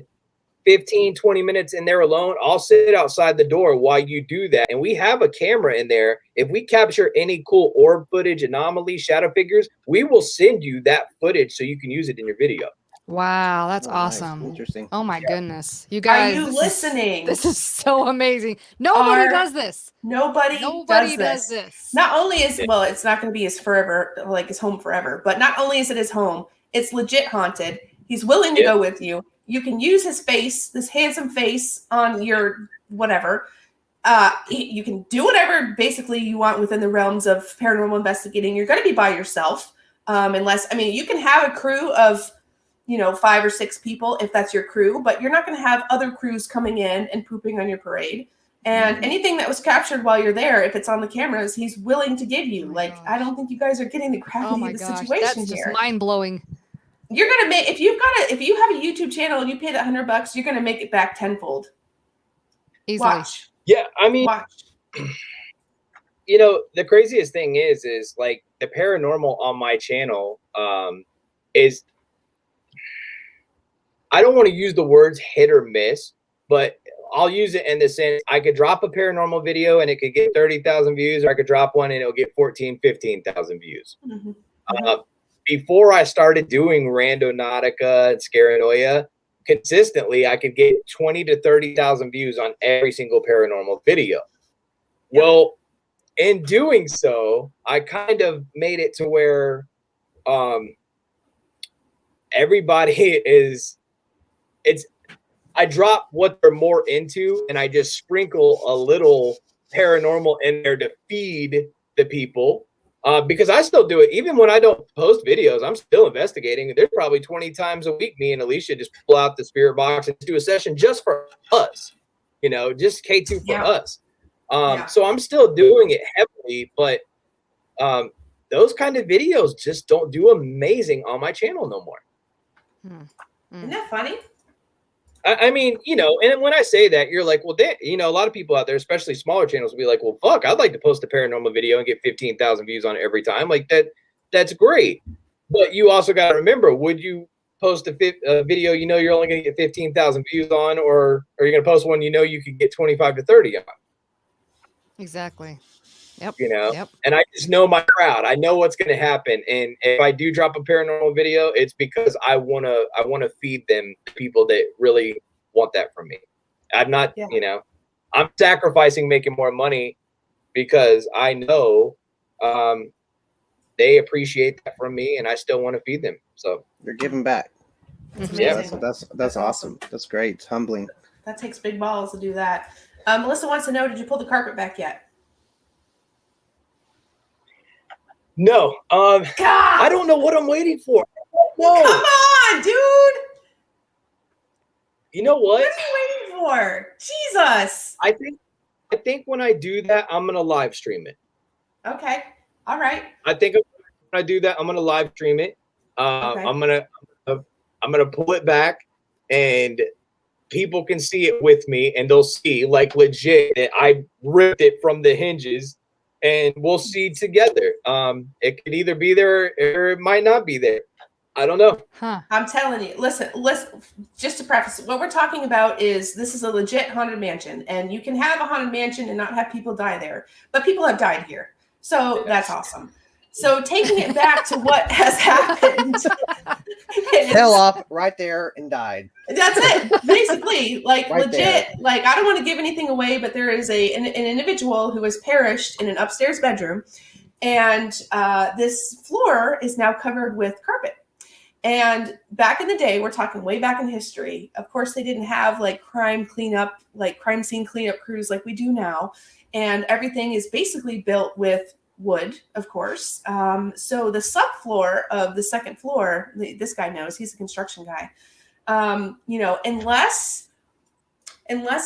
15-20 minutes in there alone, I'll sit outside the door while you do that. And we have a camera in there. If we capture any cool orb footage, anomalies, shadow figures, we will send you that footage so you can use it in your video. Wow, that's awesome. Nice. Interesting. Oh my goodness. You guys, are you listening? This is so amazing. Nobody does this. Nobody does this. Not only is, well, it's not going to be his forever, like his home forever, but not only is it his home, it's legit haunted. He's willing to go with you. You can use his face, this handsome face on your whatever, You can do whatever basically you want within the realms of paranormal investigating. You're going to be by yourself, unless, I mean, you can have a crew of, 5 or 6 people if that's your crew, but you're not going to have other crews coming in and pooping on your parade. And anything that was captured while you're there, if it's on the cameras, he's willing to give you. Gosh. I don't think you guys are getting the gravity of the situation that's just here. mind blowing. You're gonna make, if you have a YouTube channel and you pay that $100, you're gonna make it back tenfold. Easily. Watch. Yeah, I mean, Watch. The craziest thing is like the paranormal on my channel is, I don't want to use the words hit or miss, but I'll use it in the sense I could drop a paranormal video and it could get 30,000 views, or I could drop one and it'll get 15,000 views. Before I started doing randonautica and scareanoia, consistently, I could get 20 to 30,000 views on every single paranormal video. Yep. Well, in doing so, I kind of made it to where everybody I drop what they're more into, and I just sprinkle a little paranormal in there to feed the people. Because I still do it. Even when I don't post videos, I'm still investigating. There's probably 20 times a week me and Alicia just pull out the spirit box and do a session just for us, just K2 for us. So I'm still doing it heavily, but those kind of videos just don't do amazing on my channel no more. Isn't that funny? I mean, and when I say that, you're like, well, a lot of people out there, especially smaller channels, will be like, well, fuck, I'd like to post a paranormal video and get 15,000 views on it every time. Like that's great. But you also got to remember, would you post a video you're only going to get 15,000 views on, or are you going to post one you could get 25 to 30 on? Exactly. Yep. And I just know my crowd. I know what's going to happen. And if I do drop a paranormal video, it's because I want to feed them the people that really want that from me. I'm not, I'm sacrificing making more money because I know they appreciate that from me, and I still want to feed them. So you're giving back. That's awesome. That's great. It's humbling. That takes big balls to do that. Melissa wants to know, did you pull the carpet back yet? No, I don't know what I'm waiting for. No, come on, dude. You know what? What are you waiting for? Jesus. I think when I do that, I'm gonna live stream it. Okay. All right. I think when I do that, I'm gonna live stream it. Okay. I'm gonna pull it back, and people can see it with me, and they'll see like legit that I ripped it from the hinges. And we'll see together. It could either be there or it might not be there. I don't know. I'm telling you. Listen. Just to preface, what we're talking about is this is a legit haunted mansion, and you can have a haunted mansion and not have people die there, but people have died here, so that's awesome. So taking it back to what has happened, fell off right there and died. That's it, basically. Like right legit. There. Like I don't want to give anything away, but there is an individual who has perished in an upstairs bedroom, and this floor is now covered with carpet. And back in the day, we're talking way back in history. Of course, they didn't have like crime scene cleanup crews like we do now, and everything is basically built with wood, of course. So the subfloor of the second floor, this guy knows, he's a construction guy. Unless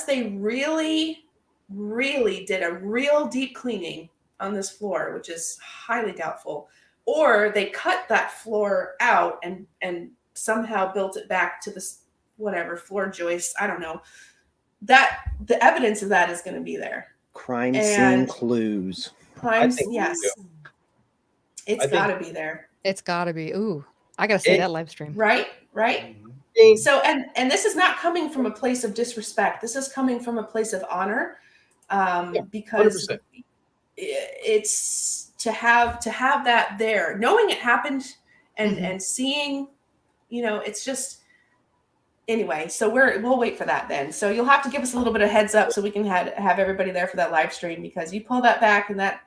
they really, really did a real deep cleaning on this floor, which is highly doubtful, or they cut that floor out and somehow built it back to this whatever floor joist. I don't know. That the evidence of that is going to be there. Crime scene clues. Yes. It's got to be there. It's got to be. Ooh, I got to see that live stream. Right. So, and this is not coming from a place of disrespect. This is coming from a place of honor, because 100%. It's to have that there, knowing it happened and seeing, it's just. Anyway, so we'll wait for that then. So you'll have to give us a little bit of heads up so we can have everybody there for that live stream, because you pull that back and that's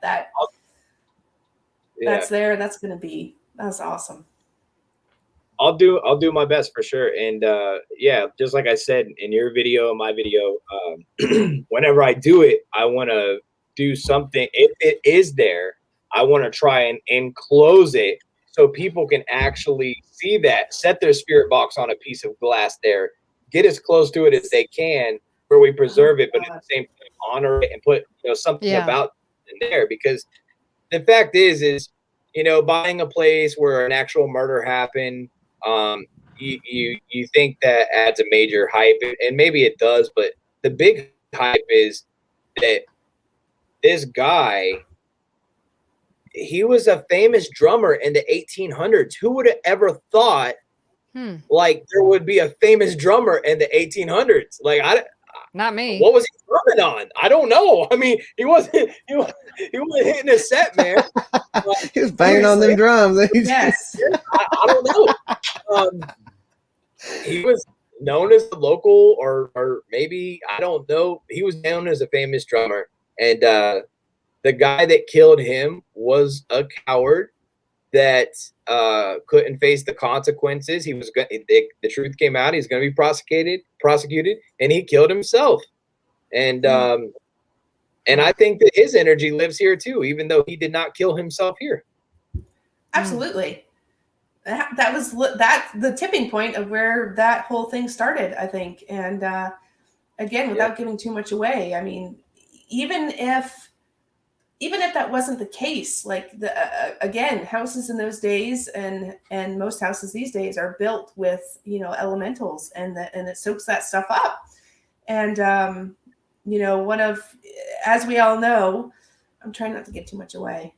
there. That's awesome. I'll do my best for sure. And yeah, just like I said in your video, my video, whenever I do it, I want to do something. If it is there, I want to try and enclose it so people can actually see that, set their spirit box on a piece of glass there, get as close to it as they can where we preserve it, but at the same time honor it and put something about it in there. Because the fact is buying a place where an actual murder happened, you think that adds a major hype, and maybe it does, but the big hype is that this guy, he was a famous drummer in the 1800s. Who would have ever thought like there would be a famous drummer in the 1800s? Like not me. What was he drumming on? I don't know. I mean, he wasn't hitting a set, man. He was banging on them drums. Yes. I don't know. He was known as the local, or maybe, I don't know. He was known as a famous drummer. And the guy that killed him was a coward that couldn't face the consequences. He was the truth came out. He's going to be prosecuted, and he killed himself. And I think that his energy lives here too, even though he did not kill himself here. Absolutely. That was the tipping point of where that whole thing started, I think. And again, without giving too much away, I mean, even if that wasn't the case, like again, houses in those days and most houses these days are built with elementals, and it soaks that stuff up. And one of, as we all know, I'm trying not to give too much away.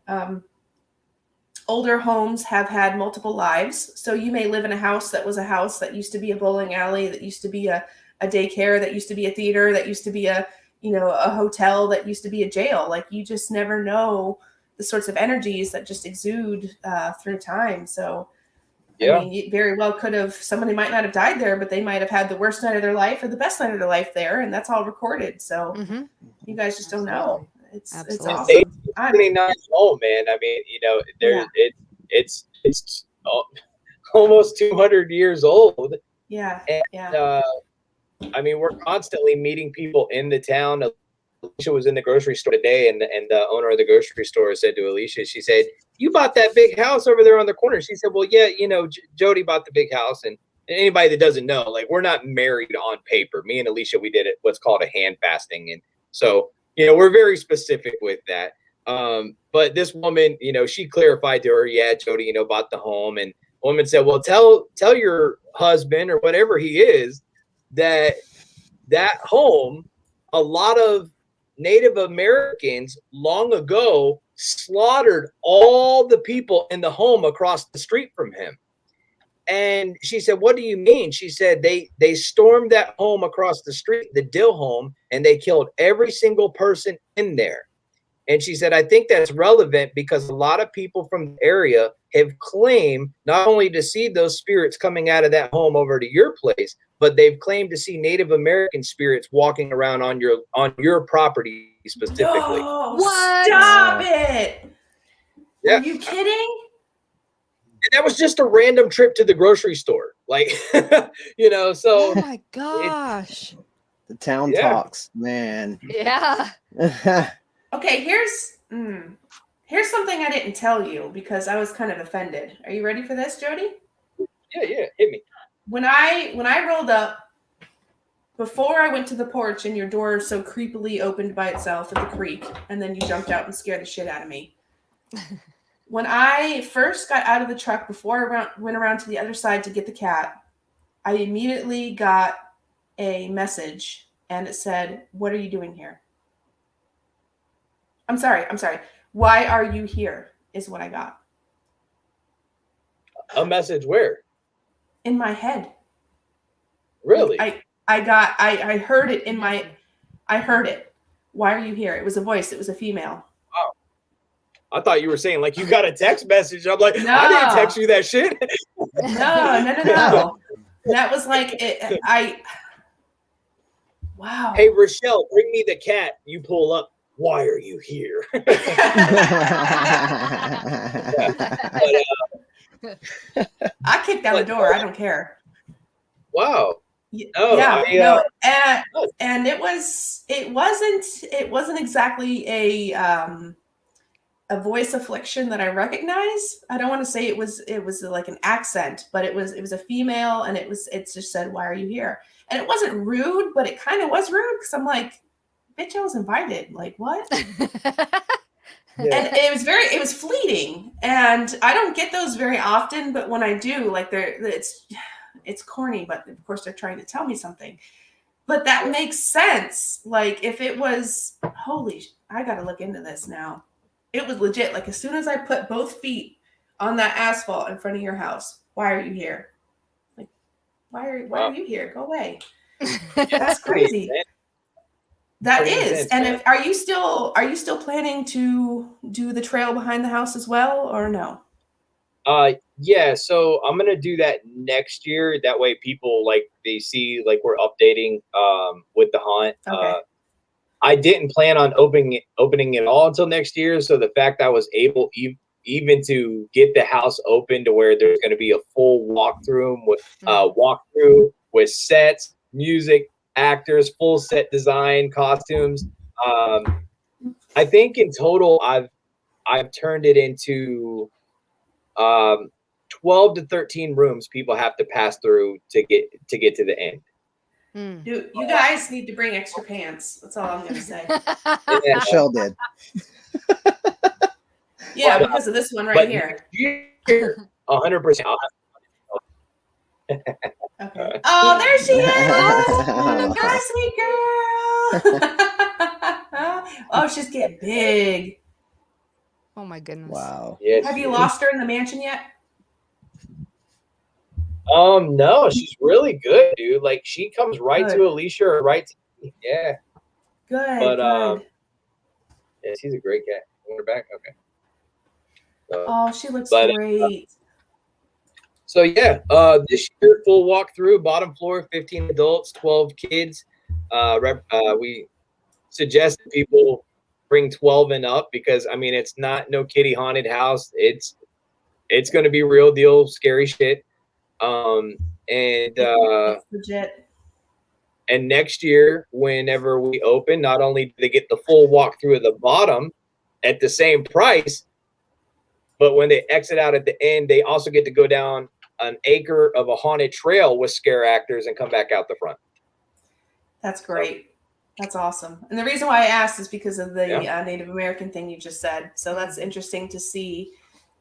Older homes have had multiple lives. So you may live in a house that used to be a bowling alley, that used to be a daycare, that used to be a theater, that used to be a hotel, that used to be a jail. Like, you just never know the sorts of energies that just exude through time. So, I mean, it very well could have, somebody might not have died there, but they might have had the worst night of their life or the best night of their life there. And that's all recorded. So you guys just don't know. It's awesome. It's really nice home, man. I mean, it's almost 200 years old. Yeah. And, I mean, we're constantly meeting people in the town. Alicia was in the grocery store today, and the owner of the grocery store said to Alicia, she said, "You bought that big house over there on the corner." She said, "Well, yeah, Jody bought the big house." And anybody that doesn't know, like, we're not married on paper. Me and Alicia, we did what's called a hand fasting. And so, we're very specific with that. But this woman, she clarified to her, yeah, Jody, bought the home. And the woman said, well, tell your husband or whatever he is that home, a lot of Native Americans long ago slaughtered all the people in the home across the street from him. And she said, what do you mean? She said they stormed that home across the street, the Dill home, and they killed every single person in there. And she said, I think that's relevant because a lot of people from the area have claimed not only to see those spirits coming out of that home over to your place, but they've claimed to see Native American spirits walking around on your property specifically. No, what? Stop it. Yeah. Are you kidding? And that was just a random trip to the grocery store. Like, so. Oh my gosh. The town talks, man. Yeah. Okay, here's something I didn't tell you because I was kind of offended. Are you ready for this, Jody? Yeah, hit me. When I rolled up, before I went to the porch and your door so creepily opened by itself at the creek, and then you jumped out and scared the shit out of me. When I first got out of the truck, before I went around to the other side to get the cat, I immediately got a message, and it said, "What are you doing here?" I'm sorry. Why are you here is what I got. A message where? In my head. Really? I heard it I heard it. Why are you here? It was a voice. It was a female. Oh. I thought you were saying like you got a text message. I'm like, no. I didn't text you that shit. No. That was like it. Wow. Hey, Richelle, bring me the cat. You pull up. Why are you here? I kicked down the door. I don't care. Wow. Oh, yeah, no, oh. and it wasn't exactly a voice affliction that I recognize. I don't want to say it was like an accent, but it was a female, and it just said, "Why are you here?" And it wasn't rude, but it kind of was rude because I'm like, "Bitch, I was invited." Like, what? Yeah. And it was fleeting, and I don't get those very often, but when I do, like, it's corny, but of course they're trying to tell me something. But that makes sense. Like, if it was, I got to look into this now. It was legit. Like, as soon as I put both feet on that asphalt in front of your house, why are you here? Like, why are you here? Go away. That's crazy. That Pretty is. intense, And man. are you still planning to do the trail behind the house as well, or no? Yeah, so I'm gonna do that next year. That way people, like, they see, like, we're updating with the haunt. Okay. I didn't plan on opening it all until next year. So the fact I was able even to get the house open to where there's going to be a full walkthrough with sets, music, actors, full set design, costumes. I think in total I've turned it into 12 to 13 rooms people have to pass through to get to the end. Dude, you guys need to bring extra pants. That's all I'm gonna say. Yeah. Michelle did. Yeah, because of this one right here. 100%. Okay. Oh, there she is! Hi, sweet girl. Oh, she's getting big. Oh my goodness. Wow. Yes, Have she you is. lost her in the mansion yet? No, she's really good, dude. Like, she comes right Good. to Alicia or right to me. Yeah. Good. But good. yeah, she's a great cat. Want her back? Okay. Oh, she looks but, great. So yeah, this year full walkthrough, bottom floor, 15 adults, 12 kids. We suggest that people bring 12 and up because I mean it's not no kitty haunted house. It's going to be real deal scary shit. It's legit. And next year, whenever we open, not only do they get the full walkthrough of the bottom at the same price, but when they exit out at the end, they also get to go down an acre of a haunted trail with scare actors and come back out the front. That's great. That's awesome. And the reason why I asked is because of the Native American thing you just said. So that's interesting to see.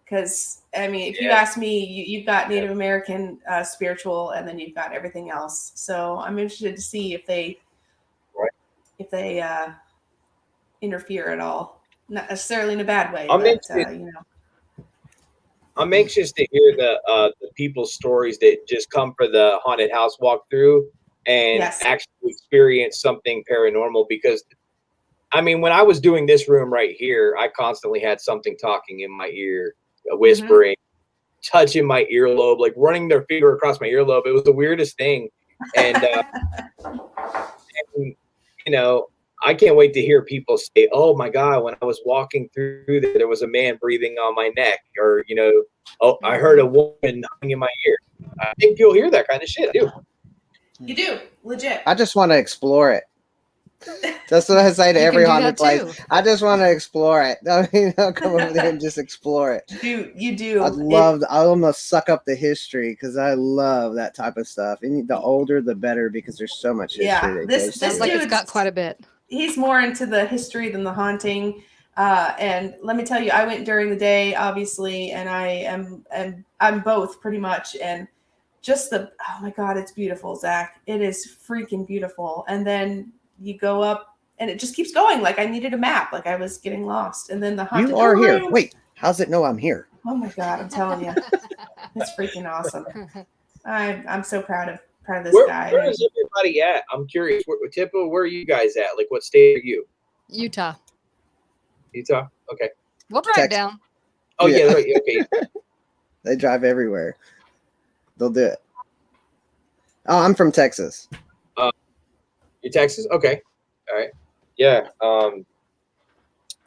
Because, I mean, if you ask me, you've got Native American spiritual, and then you've got everything else. So I'm interested to see if they interfere at all. Not necessarily in a bad way, I'm anxious to hear the people's stories that just come for the haunted house walkthrough and actually experience something paranormal. Because, I mean, when I was doing this room right here, I constantly had something talking in my ear, whispering, touching my earlobe, like running their finger across my earlobe. It was the weirdest thing. And, and you know, I can't wait to hear people say, "Oh my God, when I was walking through there was a man breathing on my neck," or, you know, "Oh, I heard a woman hung in my ear." I think you'll hear that kind of shit, too. You do, legit. I just want to explore it. That's what I say to every haunted place. I just want to explore it. I mean, I'll come over there and just explore it. You do. I almost suck up the history because I love that type of stuff. And the older, the better, because there's so much history. Yeah, this like it's got quite a bit. He's more into the history than the haunting. And let me tell you, I went during the day, obviously, and I'm both pretty much. And just oh my God, it's beautiful, Zach. It is freaking beautiful. And then you go up and it just keeps going. Like I needed a map, like I was getting lost. And then the haunted You are room. here. Wait, how's it know I'm here? Oh my God, I'm telling you. It's freaking awesome. I'm so proud of this guy. Where is everybody at? I'm curious. Tippo, where are you guys at? Like, what state are you? Utah. Okay. We'll drive down. Oh yeah, right, okay. They drive everywhere. They'll do it. Oh, I'm from Texas. You're Texas? Okay. All right. Yeah.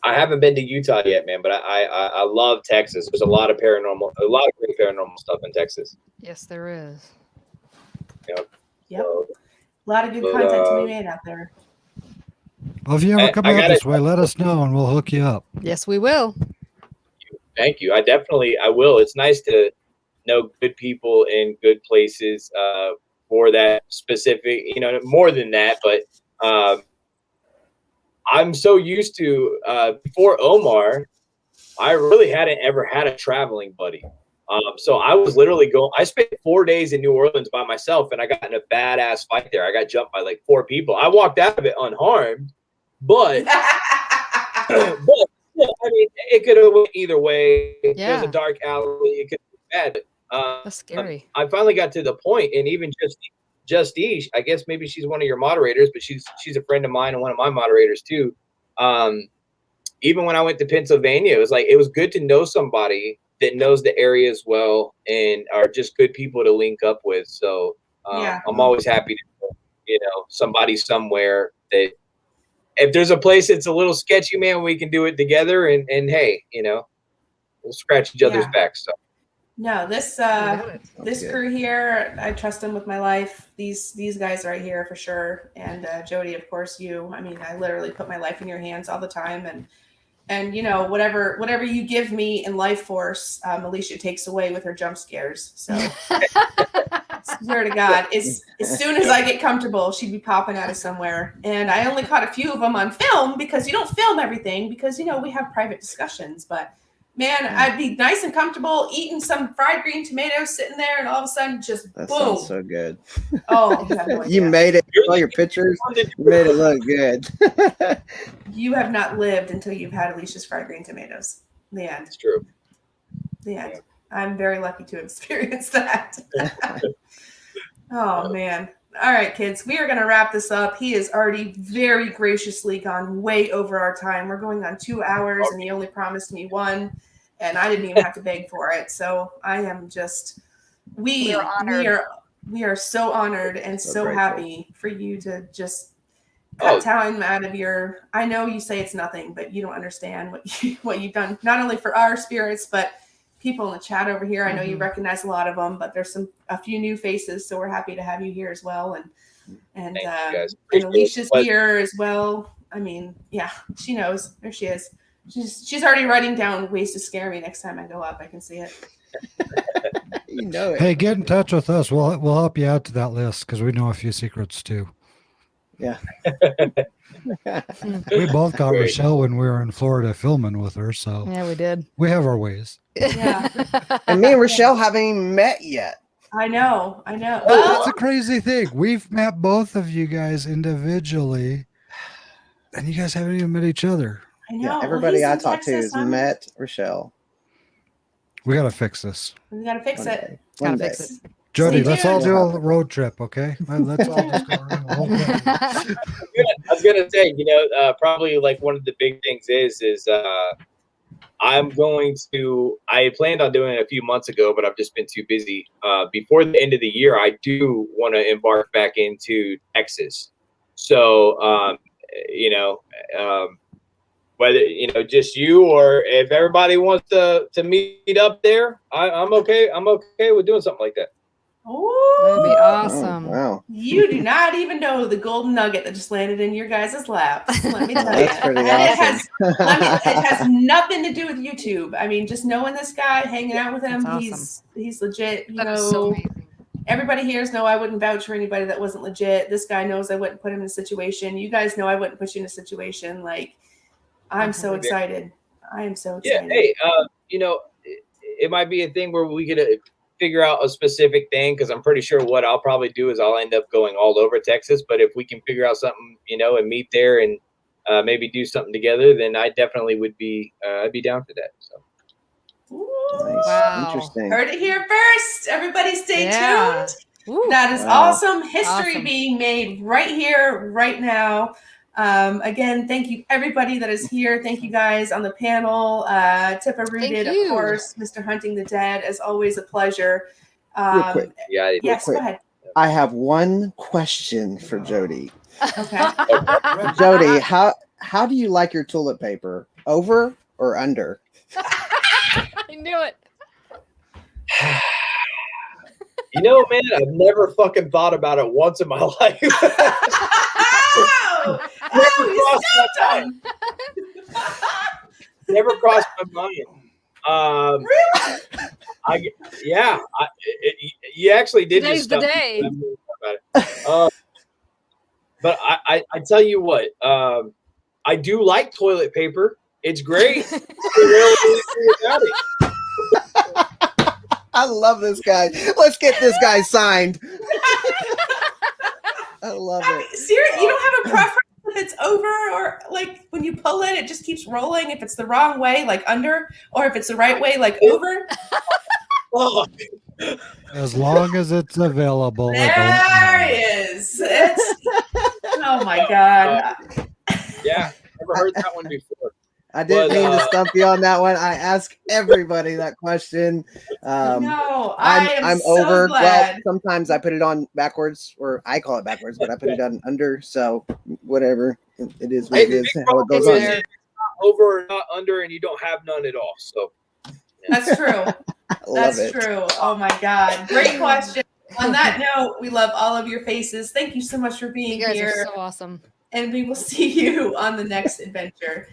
I haven't been to Utah yet, man, but I love Texas. There's a lot of great paranormal stuff in Texas. Yes, there is. Yep. So, A lot of good content to be made out there. Well, if you ever come out this way, let us know and we'll hook you up. Yes, we will. Thank you. I will. It's nice to know good people in good places for that specific, more than that, but I'm so used to before Omar, I really hadn't ever had a traveling buddy. So I was literally I spent 4 days in New Orleans by myself, and I got in a badass fight there. I got jumped by like 4 people. I walked out of it unharmed, but I mean, it could have went either way. It was a dark alley. It could be bad. That's scary. I finally got to the point, and even Justine, I guess maybe she's one of your moderators, but she's a friend of mine and one of my moderators too. Even when I went to Pennsylvania, it was good to know somebody that knows the area as well and are just good people to link up with. So I'm always happy to somebody somewhere that if there's a place that's a little sketchy, man, we can do it together and hey, we'll scratch each other's backs. So. No, this crew here, I trust them with my life. These guys right here for sure, and Jody, of course, you. I mean, I literally put my life in your hands all the time, and whatever you give me in life force, Alicia takes away with her jump scares. So, swear to God, as soon as I get comfortable, she'd be popping out of somewhere. And I only caught a few of them on film because you don't film everything because we have private discussions, but. Man, I'd be nice and comfortable eating some fried green tomatoes sitting there, and all of a sudden, just boom! Sounds so good. Oh, you have no idea. You made it. All your pictures, you made it look good. You have not lived until you've had Alicia's fried green tomatoes. The end. It's true. The end. Yeah. I'm very lucky to experience that. Oh man. All right, kids, we are going to wrap this up. He has already very graciously gone way over our time. We're going on 2 hours, and he only promised me 1, and I didn't even have to beg for it. So I am just, we are so honored and so happy for you to just cut time out of your. I know you say it's nothing, but you don't understand what you've done, not only for our spirits, but people in the chat over here. I know you recognize a lot of them, but there's a few new faces, so we're happy to have you here as well. And Alicia's here as well. I mean, yeah, she knows. There she is. She's already writing down ways to scare me next time I go up. I can see it. You know it. Hey, get in touch with us. We'll help you out to that list because we know a few secrets too. Yeah. We both got Richelle when we were in Florida filming with her, so yeah, we did. We have our ways. Yeah. And me and Richelle haven't even met yet. I know. Oh, that's a crazy thing. We've met both of you guys individually, and you guys haven't even met each other. I know. Yeah, everybody I talked to has met Richelle. We got to fix this. We got to fix it. One day. Fix it. Jody, let's all do a road trip, okay? Let's all just go around the whole thing. I was gonna say, probably like one of the big things is I planned on doing it a few months ago, but I've just been too busy. Before the end of the year, I do want to embark back into Texas. So, whether just you or if everybody wants to meet up there, I'm okay. I'm okay with doing something like that. Oh, that'd be awesome. Oh, wow. You do not even know the golden nugget that just landed in your guys' laps. Let me tell you. That's pretty And awesome. it has nothing to do with YouTube. I mean, just knowing this guy, hanging out with him, That's awesome. he's legit. That is so amazing. Everybody here knows I wouldn't vouch for anybody that wasn't legit. This guy knows I wouldn't put him in a situation. You guys know I wouldn't put you in a situation. Like, I'm so excited. I am so excited. Yeah. Hey, it might be a thing where we could figure out a specific thing, because I'm pretty sure what I'll probably do is I'll end up going all over Texas. But if we can figure out something, and meet there and maybe do something together, then I definitely would be I'd be down for that. So. Nice. Wow. Interesting. Heard it here first. Everybody stay tuned. Ooh. That is Wow. awesome. History being made right here, right now. Again, thank you everybody that is here. Thank you guys on the panel. Tippa Rooted, of course, Mr. Hunting the Dead, as always, a pleasure. Real quick. Yeah. Yes, go ahead. I have one question for Jody. Okay. Jody, how do you like your toilet paper? Over or under? I knew it. You know, man, I've never fucking thought about it once in my life. Oh, you stumped him. Never crossed my mind. You actually did. Today's just the stump day. me about it. But I tell you what, I do like toilet paper. It's great. I love this guy. Let's get this guy signed. I love it. Seriously, you don't have a preference if it's over or like when you pull it, it just keeps rolling. If it's the wrong way, like under, or if it's the right way, like over. As long as it's available. There it is. Oh my God. Yeah, never heard that one before. I didn't mean to stump you on that one. I ask everybody that question. No, I'm so over. glad. Well, sometimes I put it on backwards, or I call it backwards, but I put it on under. So whatever, it is what it is. How it goes on. Not over or not under, and you don't have none at all. So That's true. That's true. Oh my God. Great question. On that note, we love all of your faces. Thank you so much for being You guys here. are so awesome. And we will see you on the next adventure.